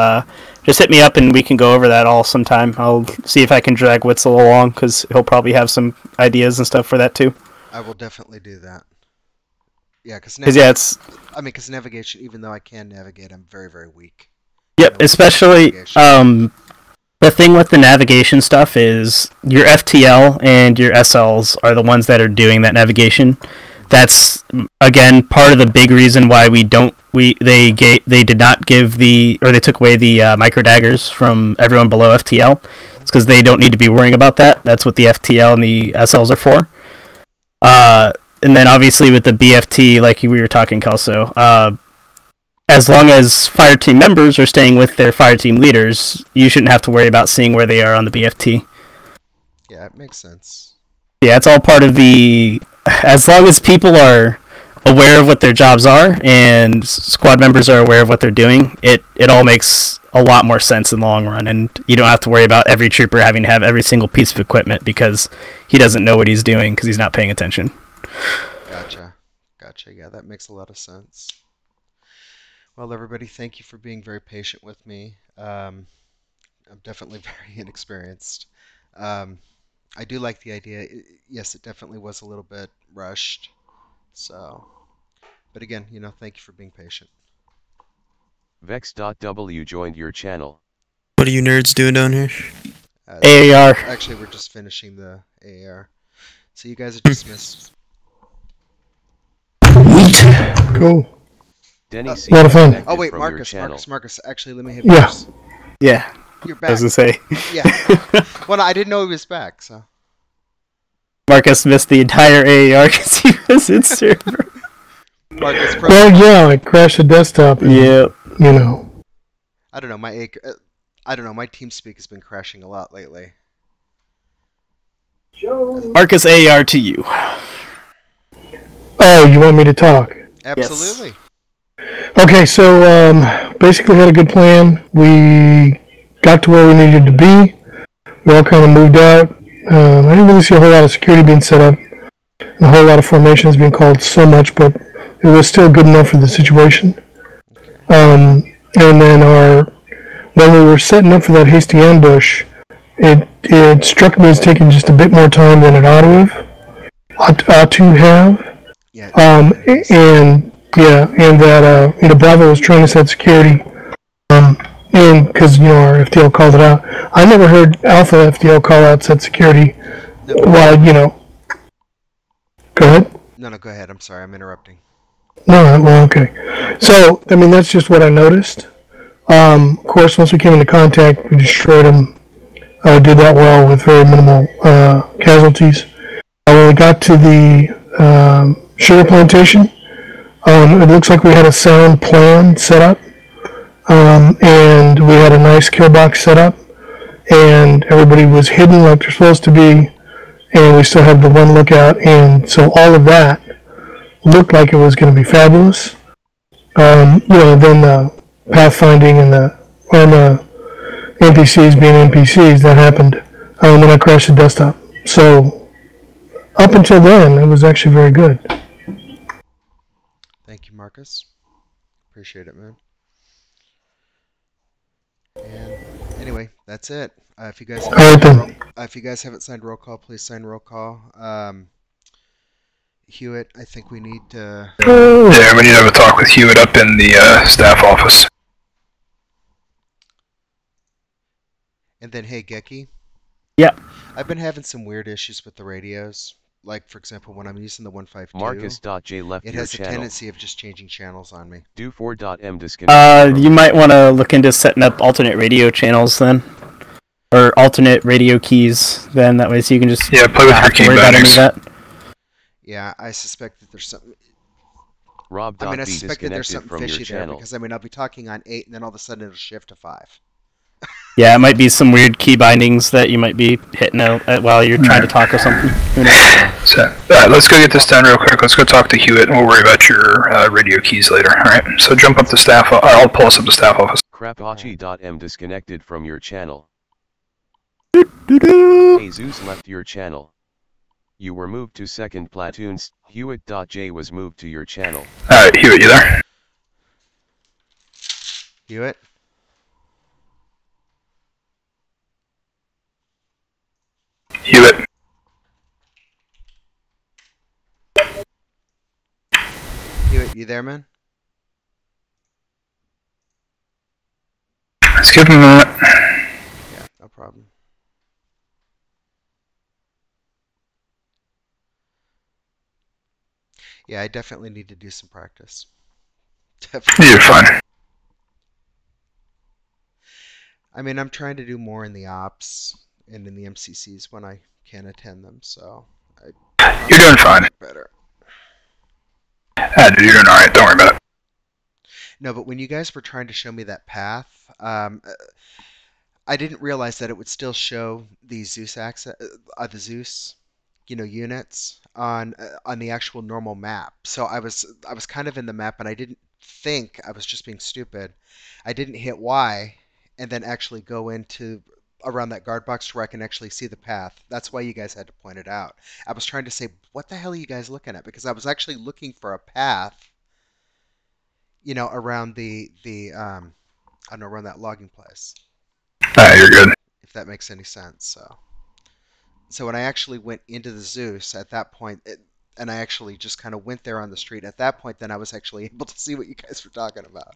just hit me up and we can go over that all sometime. I'll see if I can drag Witzel along, because he'll probably have some ideas and stuff for that too. I will definitely do that. Yeah, because because navigation, even though I can navigate, I'm very, very weak. Yep, especially the thing with the navigation stuff is your FTL and your SLs are the ones that are doing that navigation. That's again part of the big reason why they did not give they took away the micro daggers from everyone below FTL. It's because they don't need to be worrying about that. That's what the FTL and the SLs are for. And then obviously with the BFT, like we were talking, Kelso, as long as fire team members are staying with their fire team leaders, you shouldn't have to worry about seeing where they are on the BFT. Yeah, it makes sense. Yeah, it's all part of the... As long as people are aware of what their jobs are and squad members are aware of what they're doing, it all makes a lot more sense in the long run, and you don't have to worry about every trooper having to have every single piece of equipment because he doesn't know what he's doing because he's not paying attention. Gotcha. Yeah, that makes a lot of sense. Well, everybody, thank you for being very patient with me. I'm definitely very inexperienced. I do like the idea. Yes, it definitely was a little bit rushed. So, but again, thank you for being patient. Vex.w joined your channel. What are you nerds doing down here? AAR. Actually, we're just finishing the AAR. So you guys are dismissed. Cool. Denny A lot of fun. Oh wait, Marcus. Actually, let me hit yours. Yeah. You're back. I was gonna say. Yeah. Well, I didn't know he was back, so. Marcus missed the entire AAR because he was in server. Marcus, well, yeah, I crashed the desktop. Yeah. I don't know. My TeamSpeak has been crashing a lot lately. Marcus, AAR to you. Oh, you want me to talk? Absolutely. Yes. Okay, so basically had a good plan. We got to where we needed to be. We all kind of moved out. I didn't really see a whole lot of security being set up. And a whole lot of formations being called so much, but it was still good enough for the situation. And then when we were setting up for that hasty ambush, it struck me as taking just a bit more time than it ought to have. Yeah. And that Bravo was trying to set security, and because our FTL called it out. I never heard Alpha FTL call out set security. Well, Go ahead. No, go ahead. I'm sorry, I'm interrupting. No, well, okay. So, that's just what I noticed. Of course, once we came into contact, we destroyed them. Did that well with very minimal casualties. When we got to the sugar plantation, it looks like we had a sound plan set up, and we had a nice kill box set up, and everybody was hidden like they're supposed to be, and we still had the one lookout, and so all of that looked like it was going to be fabulous. Then the pathfinding and the NPCs being NPCs, that happened when I crashed the desktop. So up until then, it was actually very good. Thank you, Marcus. Appreciate it, man. And anyway, that's it. If you guys haven't signed roll call, please sign roll call. Hewitt, I think we need to... Yeah, we need to have a talk with Hewitt up in the staff office. And then, hey, Geki. Yeah. I've been having some weird issues with the radios. Like, for example, when I'm using the 152, Marcus.j left it your has a channel. tendency of just changing channels on me. Do4.m disconnected. You might want to look into setting up alternate radio channels then. Or alternate radio keys then, that way so you can just... Yeah, play with your key bindings. Yeah, I suspect that there's something... Rob.b I suspect that there's disconnected something from your fishy there, channel. because I'll be talking on 8, and then all of a sudden it'll shift to 5. Yeah, it might be some weird key bindings that you might be hitting out while you're trying to talk or something. Who knows? So, let's go get this done real quick. Let's go talk to Hewitt, and we'll worry about your radio keys later. Alright, so jump up the staff... I'll pull us up the staff office. Crapachi.m disconnected from your channel. Hey, Zeus left your channel. You were moved to second platoons. Hewitt.J was moved to your channel. Alright, Hewitt, you there? Hewitt? Hewitt. Hewitt, you there, man? Let's give him a minute. Yeah, no problem. Yeah, I definitely need to do some practice. Definitely. You're fine. I mean, I'm trying to do more in the ops and in the MCCs when I can attend them, so You're doing fine. Better. Yeah, dude, you're doing alright. Don't worry about it. No, but when you guys were trying to show me that path, I didn't realize that it would still show the Zeus the Zeus, units on the actual normal map. So I was kind of in the map, and I didn't think I was just being stupid. I didn't hit Y, and then actually go into around that guard box where I can actually see the path. That's why you guys had to point it out. I was trying to say, what the hell are you guys looking at? Because I was actually looking for a path, around I don't know, around that logging place. You're good. If that makes any sense. So when I actually went into the Zeus at that point, and I actually just kind of went there on the street, at that point, then I was actually able to see what you guys were talking about.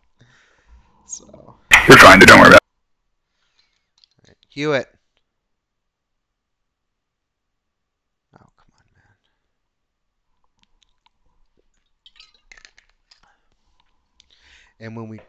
So. You're fine, dude. Don't worry about it. Right. Hewitt. Oh, come on, man. And when we...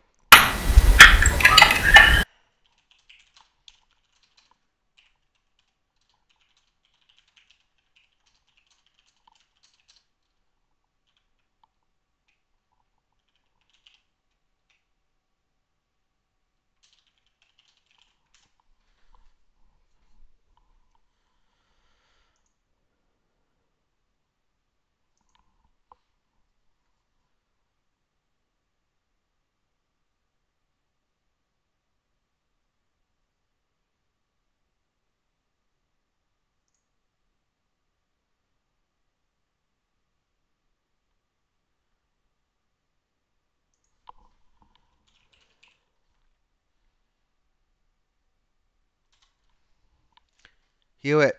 Hewitt.